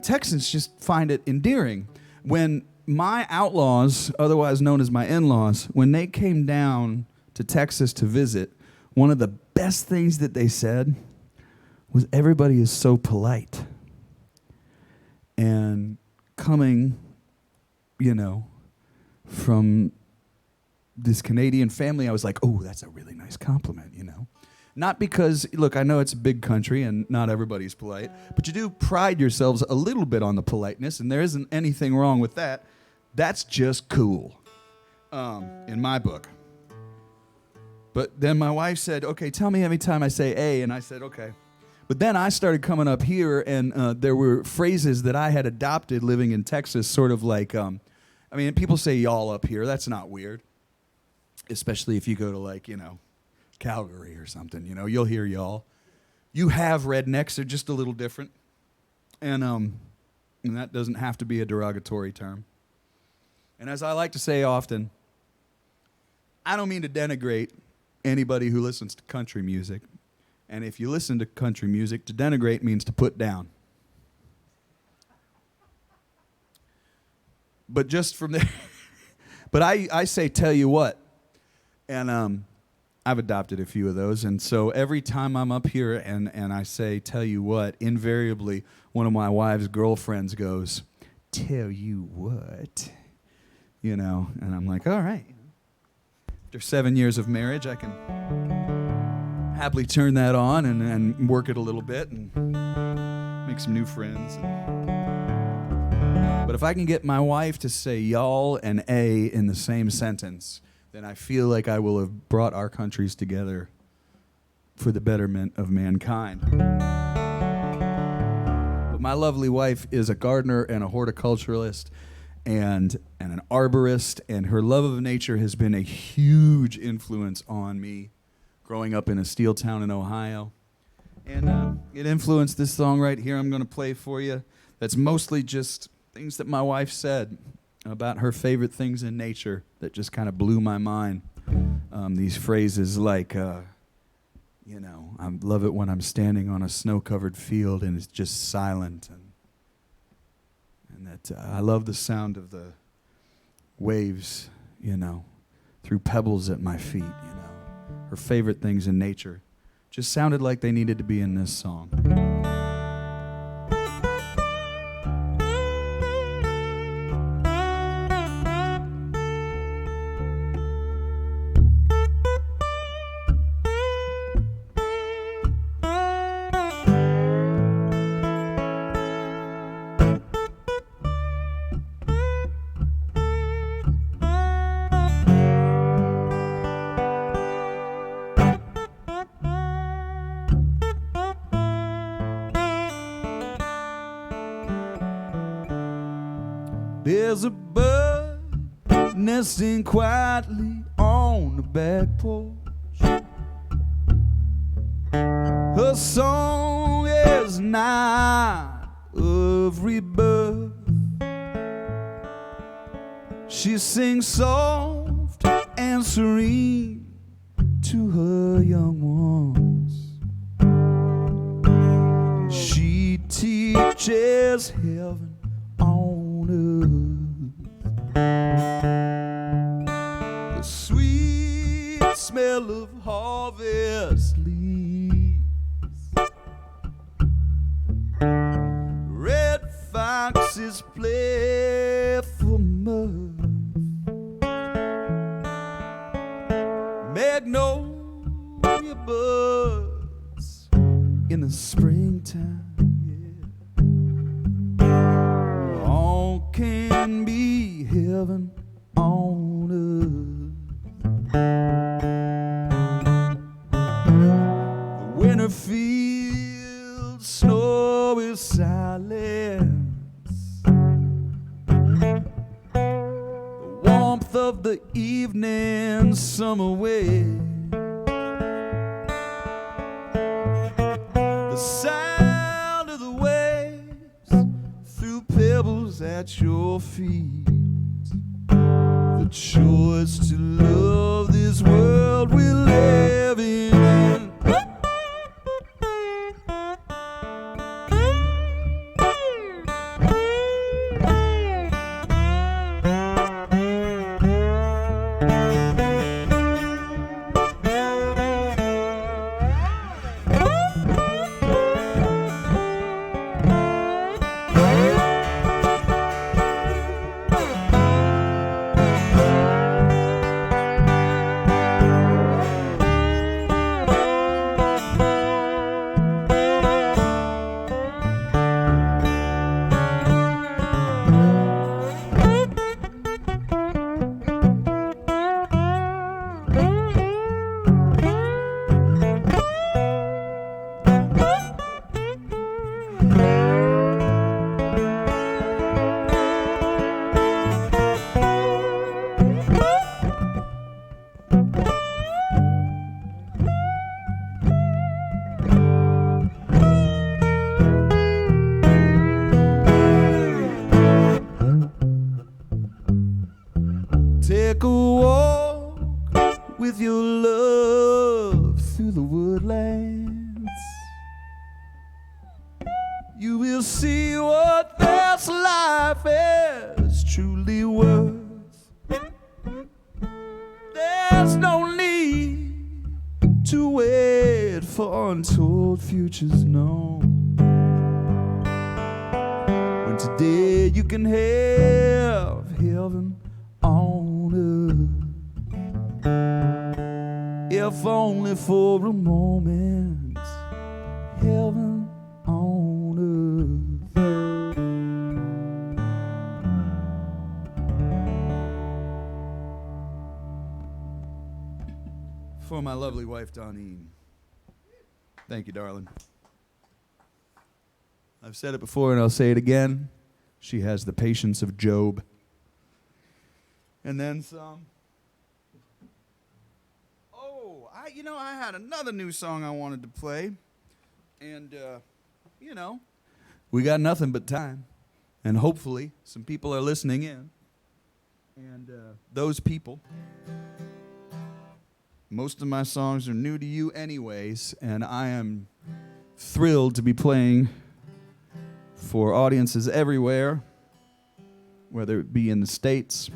Speaker 2: Texans just find it endearing. When my outlaws, otherwise known as my in-laws, when they came down to Texas to visit, one of the best things that they said was everybody is so polite. And coming, from this Canadian family, I was like, oh, that's a really nice compliment, Not because, look, I know it's a big country and not everybody's polite, but you do pride yourselves a little bit on the politeness, and there isn't anything wrong with that. That's just cool, in my book. But then my wife said, okay, tell me every time I say A, and I said, okay. But then I started coming up here, and there were phrases that I had adopted living in Texas, sort of like, people say y'all up here. That's not weird, especially if you go to, Calgary or something, you'll hear y'all. You have rednecks, they're just a little different. And And that doesn't have to be a derogatory term. And as I like to say often, I don't mean to denigrate anybody who listens to country music. And if you listen to country music, to denigrate means to put down. But just from there, but I say tell you what. And I've adopted a few of those. And so every time I'm up here and I say tell you what, invariably one of my wife's girlfriends goes, tell you what. You know, and I'm like, all right. After 7 years of marriage, I can happily turn that on and work it a little bit and make some new friends. But if I can get my wife to say y'all and a in the same sentence, then I feel like I will have brought our countries together for the betterment of mankind. But my lovely wife is a gardener and a horticulturalist and an arborist, and her love of nature has been a huge influence on me growing up in a steel town in Ohio. And it influenced this song right here I'm going to play for you. That's mostly just things that my wife said about her favorite things in nature that just kind of blew my mind. These phrases like, you know, I love it when I'm standing on a snow-covered field and it's just silent, and that I love the sound of the waves, you know, through pebbles at my feet, you know. Her favorite things in nature just sounded like they needed to be in this song. There's a bird nesting quietly on the back porch. Her song is not of rebirth. She sings soft and serene to her young ones. She teaches heaven on earth. The sweet smell of harvest leaves, red foxes play for mirth, magnolia buds in the springtime. All can be heaven on earth. The winter fields, snowy silence, the warmth of the evening summer wind, the sound of the waves through pebbles at your feet, the choice to love this world we live in. to see what this life is truly worth. There's no need to wait for untold futures known. When today you can have heaven on earth, if only for a moment, heaven on earth. For my lovely wife, Donine. Thank you, darling. I've said it before and I'll say it again. She has the patience of Job. And then some. Oh, I had another new song I wanted to play. And, we got nothing but time. And hopefully some people are listening in. And those people, most of my songs are new to you anyways, and I am thrilled to be playing for audiences everywhere, whether it be in the States.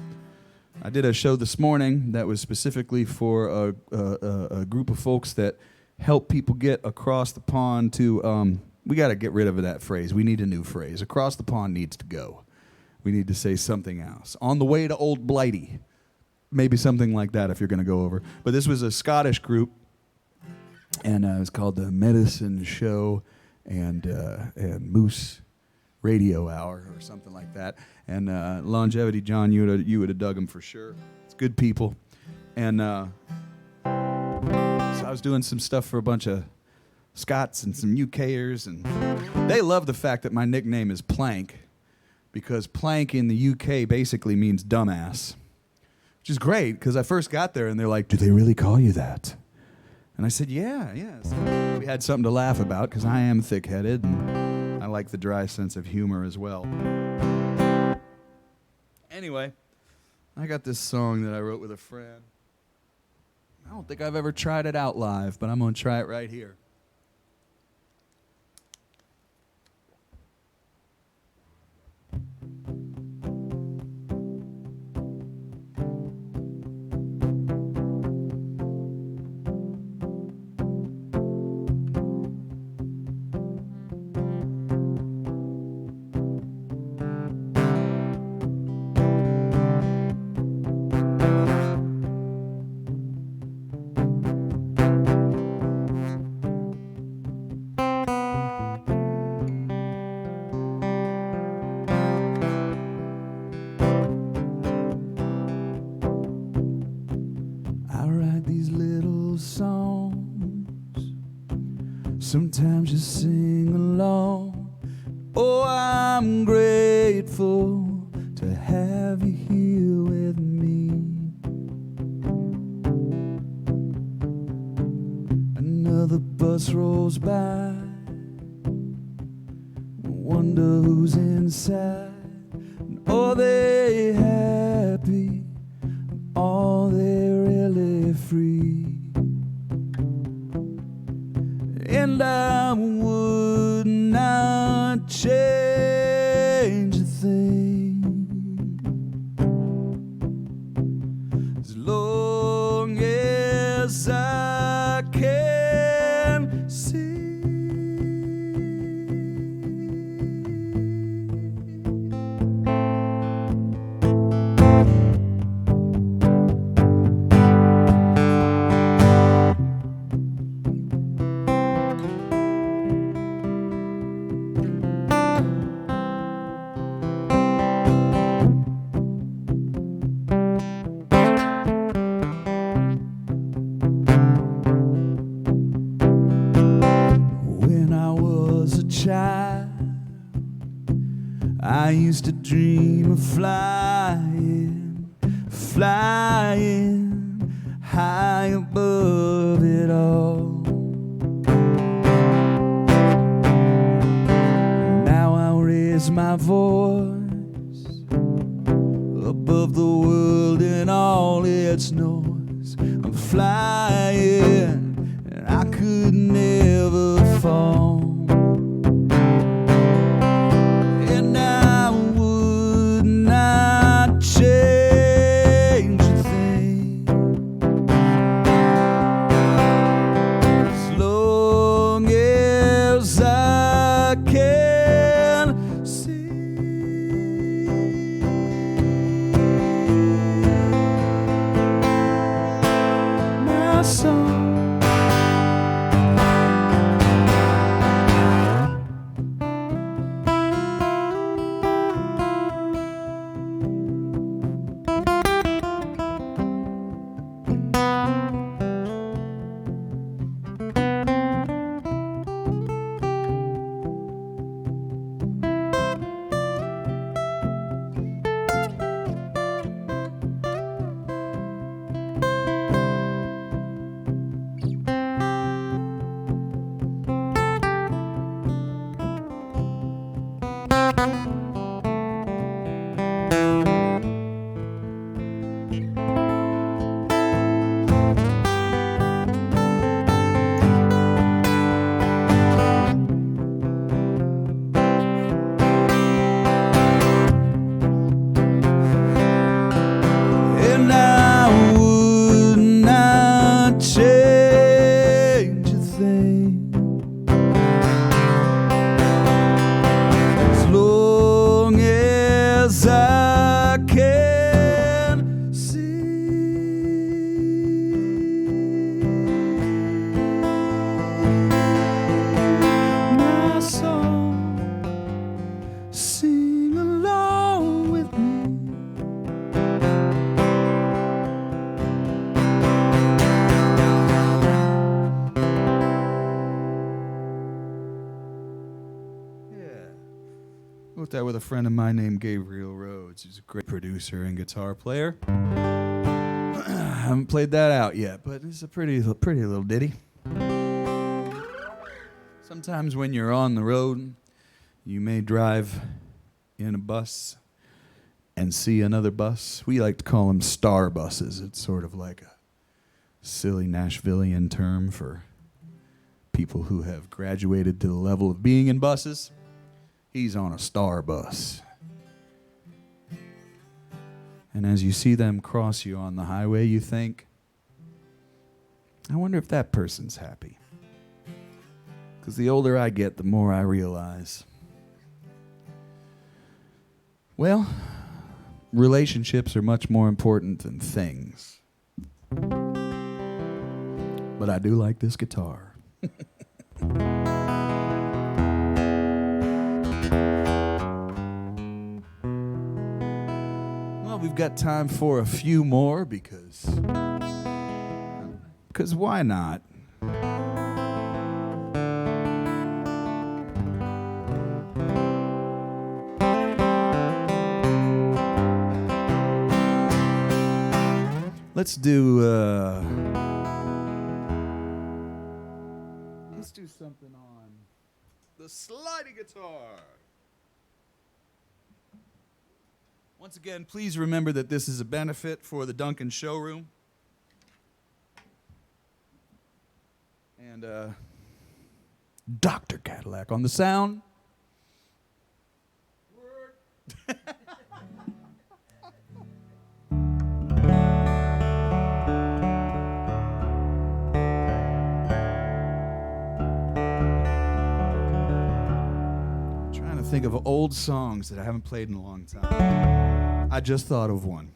Speaker 2: I did a show this morning that was specifically for a group of folks that help people get across the pond to, we got to get rid of that phrase. We need a new phrase. Across the pond needs to go. We need to say something else. On the way to Old Blighty. Maybe something like that if you're going to go over. But this was a Scottish group, and it was called the Medicine Show and Moose Radio Hour or something like that. And Longevity John, you would have dug them for sure. It's good people. And so I was doing some stuff for a bunch of Scots and some UKers, and they love the fact that my nickname is Plank, because Plank in the UK basically means dumbass. Which is great, because I first got there and they're like, do they really call you that? And I said, yeah. So we had something to laugh about, because I am thick-headed and I like the dry sense of humor as well. Anyway, I got this song that I wrote with a friend. I don't think I've ever tried it out live, but I'm going to try it right here. Sometimes you sing along. Oh, I'm grateful to have you here with me. Another bus rolls by. Wonder who's inside. And are they happy? Are they really free? And I would not change a thing as long as I can see. I used to dream of flying high above it all. Now I raise my voice above the world and all its noise. I'm flying and I could never fall. Wrote that with a friend of mine named Gabriel Rhodes. He's a great producer and guitar player. I haven't played that out yet, but it's a pretty little ditty. Sometimes when you're on the road, you may drive in a bus and see another bus. We like to call them star buses. It's sort of like a silly Nashvilleian term for people who have graduated to the level of being in buses. He's on a star bus. And as you see them cross you on the highway, you think, I wonder if that person's happy. Because the older I get, the more I realize, well, relationships are much more important than things. But I do like this guitar. Well, we've got time for a few more because why not? Let's do something on the sliding guitar. Once again, please remember that this is a benefit for the Duncan Showroom. And Dr. Cadillac on the sound. Word. Think of old songs that I haven't played in a long time. I just thought of one.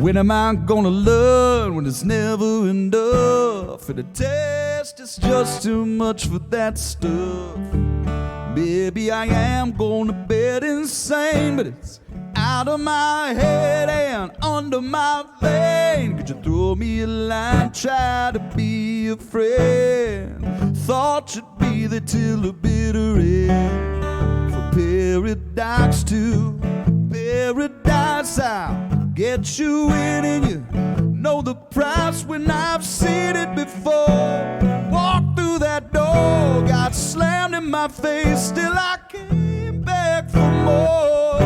Speaker 2: When am I gonna learn when it's never enough? And the test is just too much for that stuff. Maybe I am going to bed insane, but it's out of my head and under my vein. Could you throw me a line, try to be a friend? Thought you'd be there till the bitter end. From paradise to paradise, I'll get you in and you know the price when I've seen it before. Walked through that door, got slammed in my face, still I came back for more.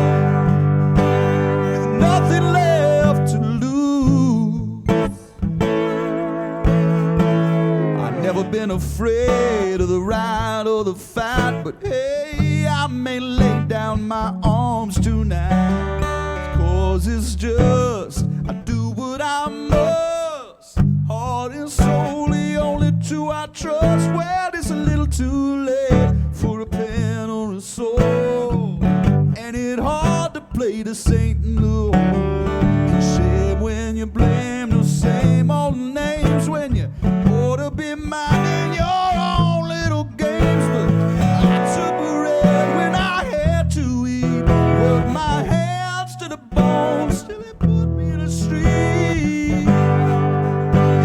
Speaker 2: With nothing left to lose, I've never been afraid of the ride or the fight, but hey, I may lay down my arms tonight. 'Cause it's just, I do what I must. Heart and soul, the only two I trust. Well, it's a little too late for a pen or a soul. And it's hard to play the saint in the hole. It's a shame when you blame the same old names, when you ought to be minding your own little games. But I took bread when I had to eat, worked my hands to the bone, still it put me to sleep.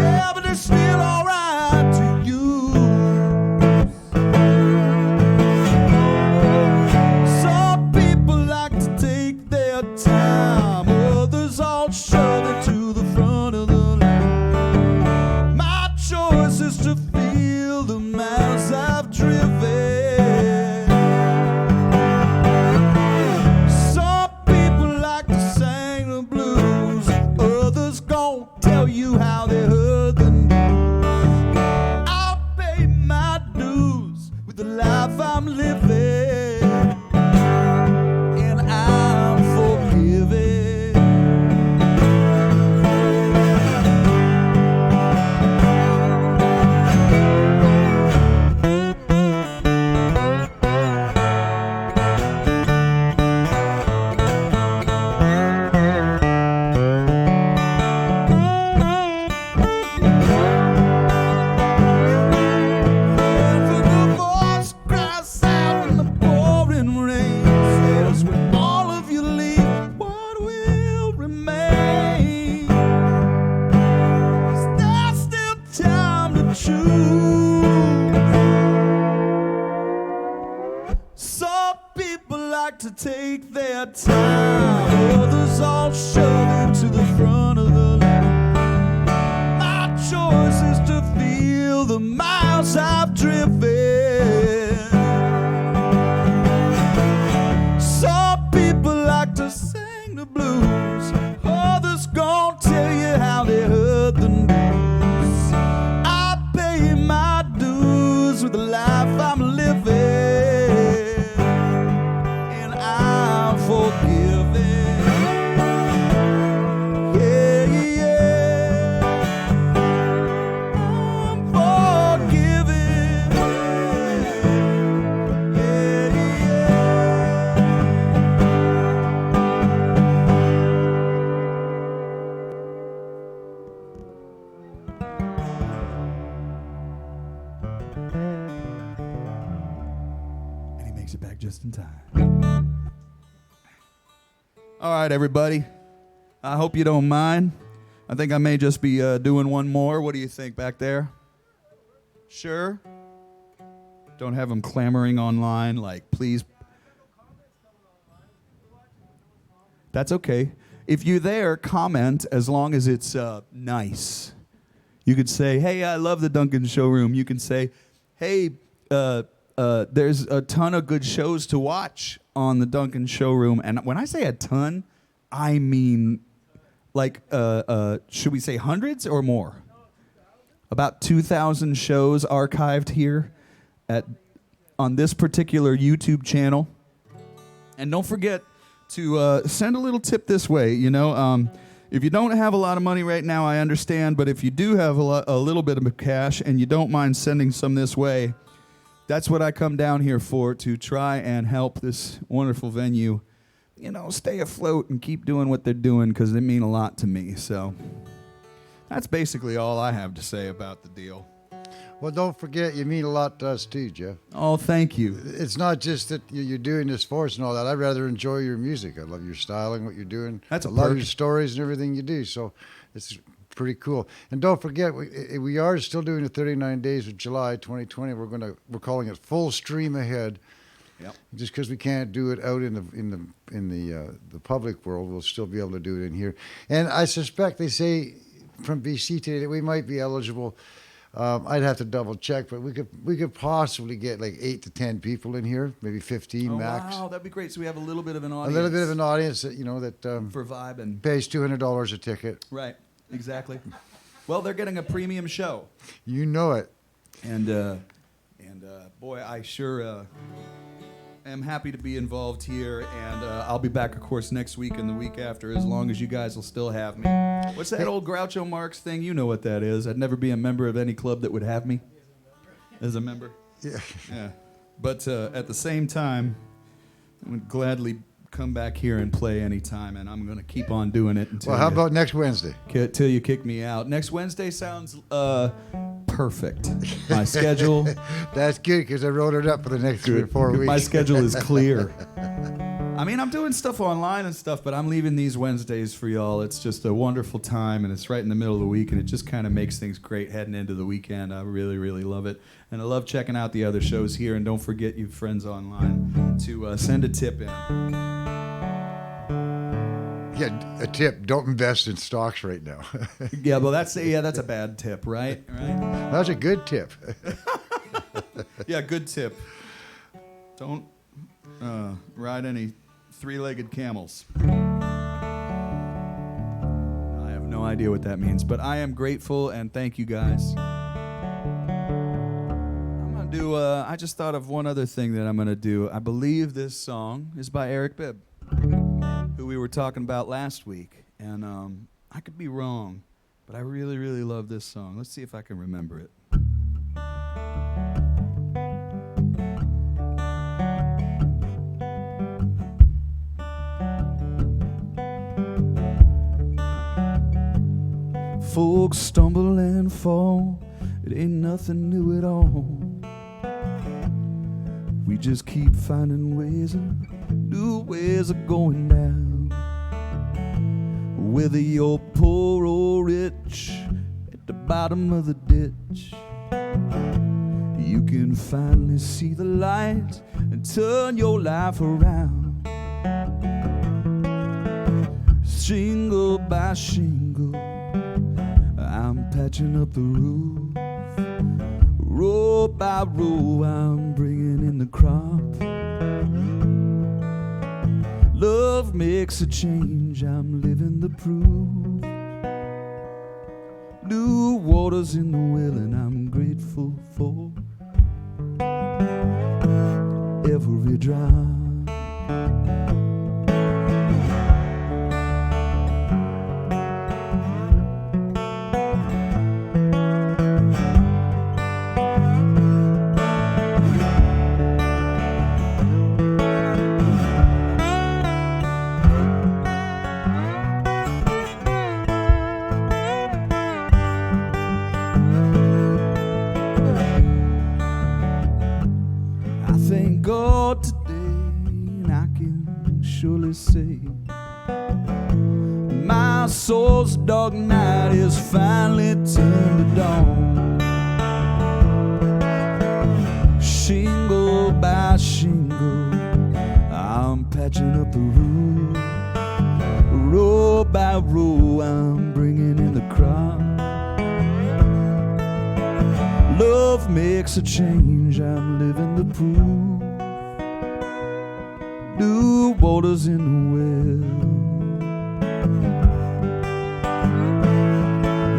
Speaker 2: Yeah, but it's still alright to you. Some people like to take their time, others all shove it to the front of the line. My choice is to feel the miles I've driven. Some people like to sing the blues, others gon' tell you how they heard the news. I'll pay my dues with the life I'm living, and I'm forgiven. And for the voice cries out in the take their time. Others all shove into the front of the line. My choice is to feel the miles I've driven. Some people like to sing the blues. Others gon' tell you how they heard the news. I pay my dues with the life I'm living, and I'm forgiven. Yeah, yeah, I'm forgiven. Yeah, yeah. And he makes it back just in time. All right, everybody. I hope you don't mind. I think I may just be doing one more. What do you think back there? Sure? Don't have them clamoring online like, please. That's okay. If you're there, comment as long as it's nice. You could say, hey, I love the Duncan Showroom. You can say, hey, there's a ton of good shows to watch on the Duncan Showroom. And when I say a ton, I mean like, should we say hundreds or more? About 2,000 shows archived here on this particular YouTube channel. And don't forget to send a little tip this way. You know, if you don't have a lot of money right now, I understand. But if you do have a little bit of cash and you don't mind sending some this way, that's what I come down here for, to try and help this wonderful venue, you know, stay afloat and keep doing what they're doing, because they mean a lot to me. So that's basically all I have to say about the deal.
Speaker 1: Well, don't forget, you mean a lot to us too, Jeff.
Speaker 2: Oh, thank you.
Speaker 1: It's not just that you're doing this for us and all that. I rather enjoy your music. I love your styling, what you're doing.
Speaker 2: That's a
Speaker 1: I love
Speaker 2: perk.
Speaker 1: your stories and everything you do. So it's pretty cool. And don't forget, we are still doing the 39 days of July 2020. We're calling it Full Stream Ahead.
Speaker 2: Yep.
Speaker 1: Just because we can't do it out in the public world, we'll still be able to do it in here. And I suspect they say from BC today that we might be eligible. I'd have to double check, but we could possibly get like 8 to 10 people in here, maybe 15 max.
Speaker 2: Wow, that'd be great. So we have a little bit of an
Speaker 1: A
Speaker 2: audience.
Speaker 1: little bit of an audience that
Speaker 2: for vibing.
Speaker 1: pays $200 a ticket.
Speaker 2: Right, exactly. Well, they're getting a premium show.
Speaker 1: You know it.
Speaker 2: And boy, I sure am happy to be involved here. And I'll be back, of course, next week and the week after, as long as you guys will still have me. What's that old Groucho Marx thing? You know what that is. I'd never be a member of any club that would have me as a member.
Speaker 1: Yeah.
Speaker 2: Yeah. But at the same time, I would gladly come back here and play anytime, and I'm going to keep on doing it until
Speaker 1: Well, how about next Wednesday?
Speaker 2: till you kick me out. Next Wednesday sounds perfect. My schedule.
Speaker 1: That's good because I wrote it up for the next 3 or 4 weeks.
Speaker 2: My schedule is clear. I mean, I'm doing stuff online and stuff, but I'm leaving these Wednesdays for y'all. It's just a wonderful time, and it's right in the middle of the week, and it just kind of makes things great heading into the weekend. I really, really love it. And I love checking out the other shows here, and don't forget, you friends online, to send a tip in.
Speaker 1: Yeah, a tip: don't invest in stocks right now.
Speaker 2: Yeah, well, that's a bad tip, right? Right?
Speaker 1: That's a good tip.
Speaker 2: Yeah, good tip. Don't ride any three-legged camels. I have no idea what that means, but I am grateful and thank you guys. I'm gonna do. I just thought of one other thing that I'm gonna do. I believe this song is by Eric Bibb, who we were talking about last week, and I could be wrong, but I really, really love this song. Let's see if I can remember it. Folks stumble and fall, it ain't nothing new at all. We just keep finding new ways of going down. Whether you're poor or rich, at the bottom of the ditch, you can finally see the light and turn your life around. Shingle by shingle, I'm patching up the roof. Row by row, I'm bringing in the crop. Love makes a change, I'm living the proof. New waters in the well, and I'm grateful for every drop. Thank God today, and I can surely say my soul's dark night is finally turned to dawn. Shingle by shingle, I'm patching up the roof. Row by row, I'm bringing in the crop. Love makes a change, I'm living the proof. New waters in the well.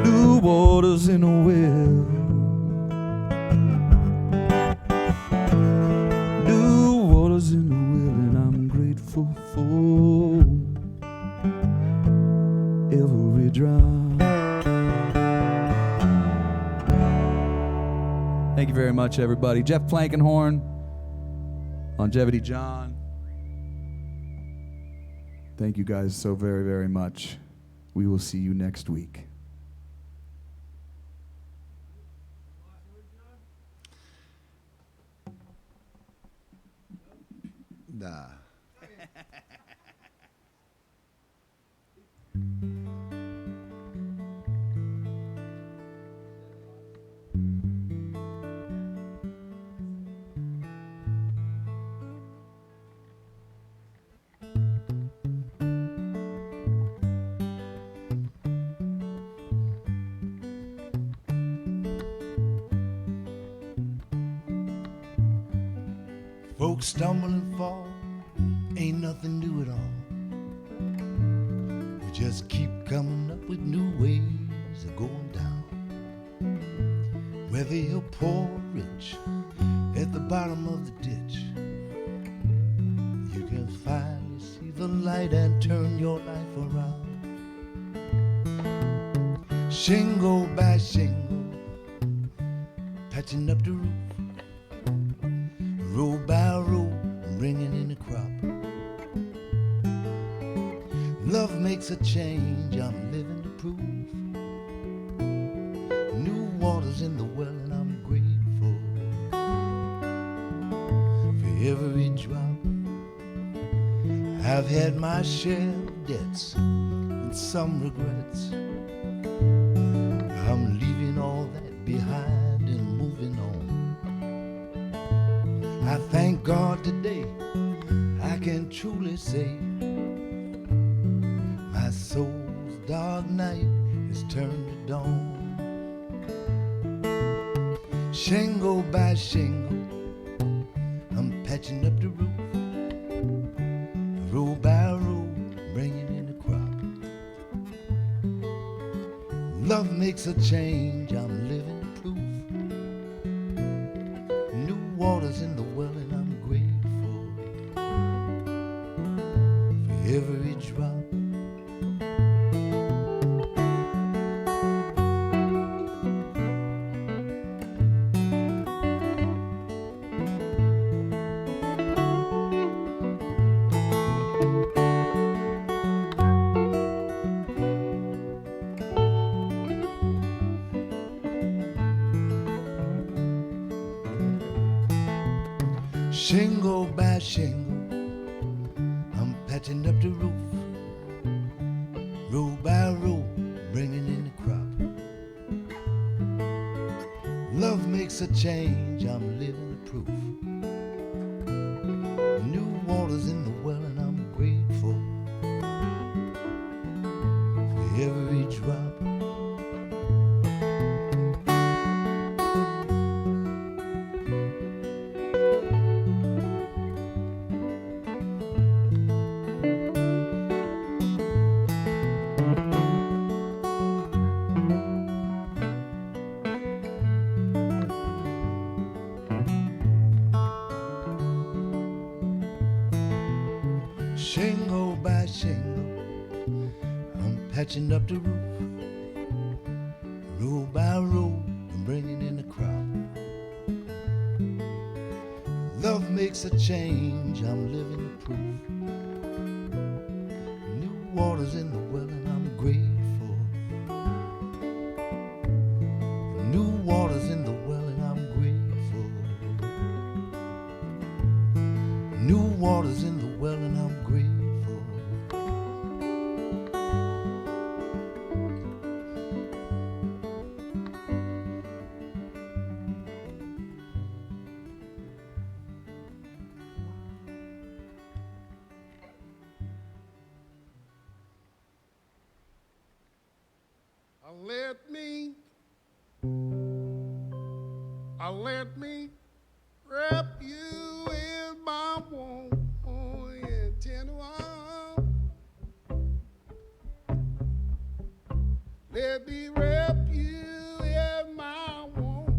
Speaker 2: New waters in the well. New waters in the well, and I'm grateful for every drop. Thank you very much, everybody. Jeff Plankenhorn, Longevity John. Thank you guys so very, very much. We will see you next week.
Speaker 1: Nah. Folks stumble and fall, ain't nothing new at all. We just keep coming up with new ways of going down. Whether you're poor or rich, at the bottom of the ditch, you can finally see the light and turn your life around. Shingle by shingle, patching up the roof. Row by row, bringing in the crop. Love makes a change, I'm living the proof. New waters in the well, and I'm grateful for every drop. I've had my share of debts and some regrets. I'm leaving all that behind and moving on. I thank God today, I can truly say my soul's dark night has turned to dawn. Shingle by shingle, I'm patching up the roof. Row by row, bringing in the crop. Love makes a change, I'm living the proof. New waters in the well, and I'm grateful for every drop. Shingle by shingle, I'm patching up the roof. Row by row, bringing in the crop. Love makes a change, I'm living the proof. New waters in the well, and I'm grateful
Speaker 4: Shingle by shingle, I'm patching up the roof. Row by row, I'm bringing in the crop. Love makes a change, I'm living the proof. New water's in the well and I'm grateful. New water's in the well and I'm grateful. New water's in the well and I'm grateful.
Speaker 5: Let me wrap you in my warm and tender arms. Let me wrap you in my warm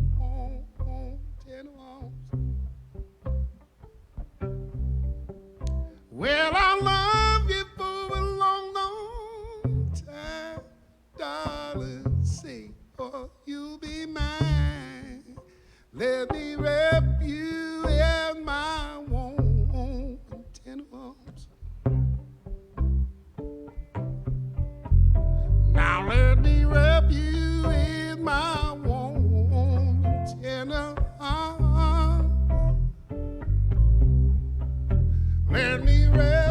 Speaker 5: tender arms. Well, I love you for a long, long time, darling. Say, oh, you'll be mine. Let me wrap you in my warm tender arms. Now let me wrap you in my warm tender arms. Let me wrap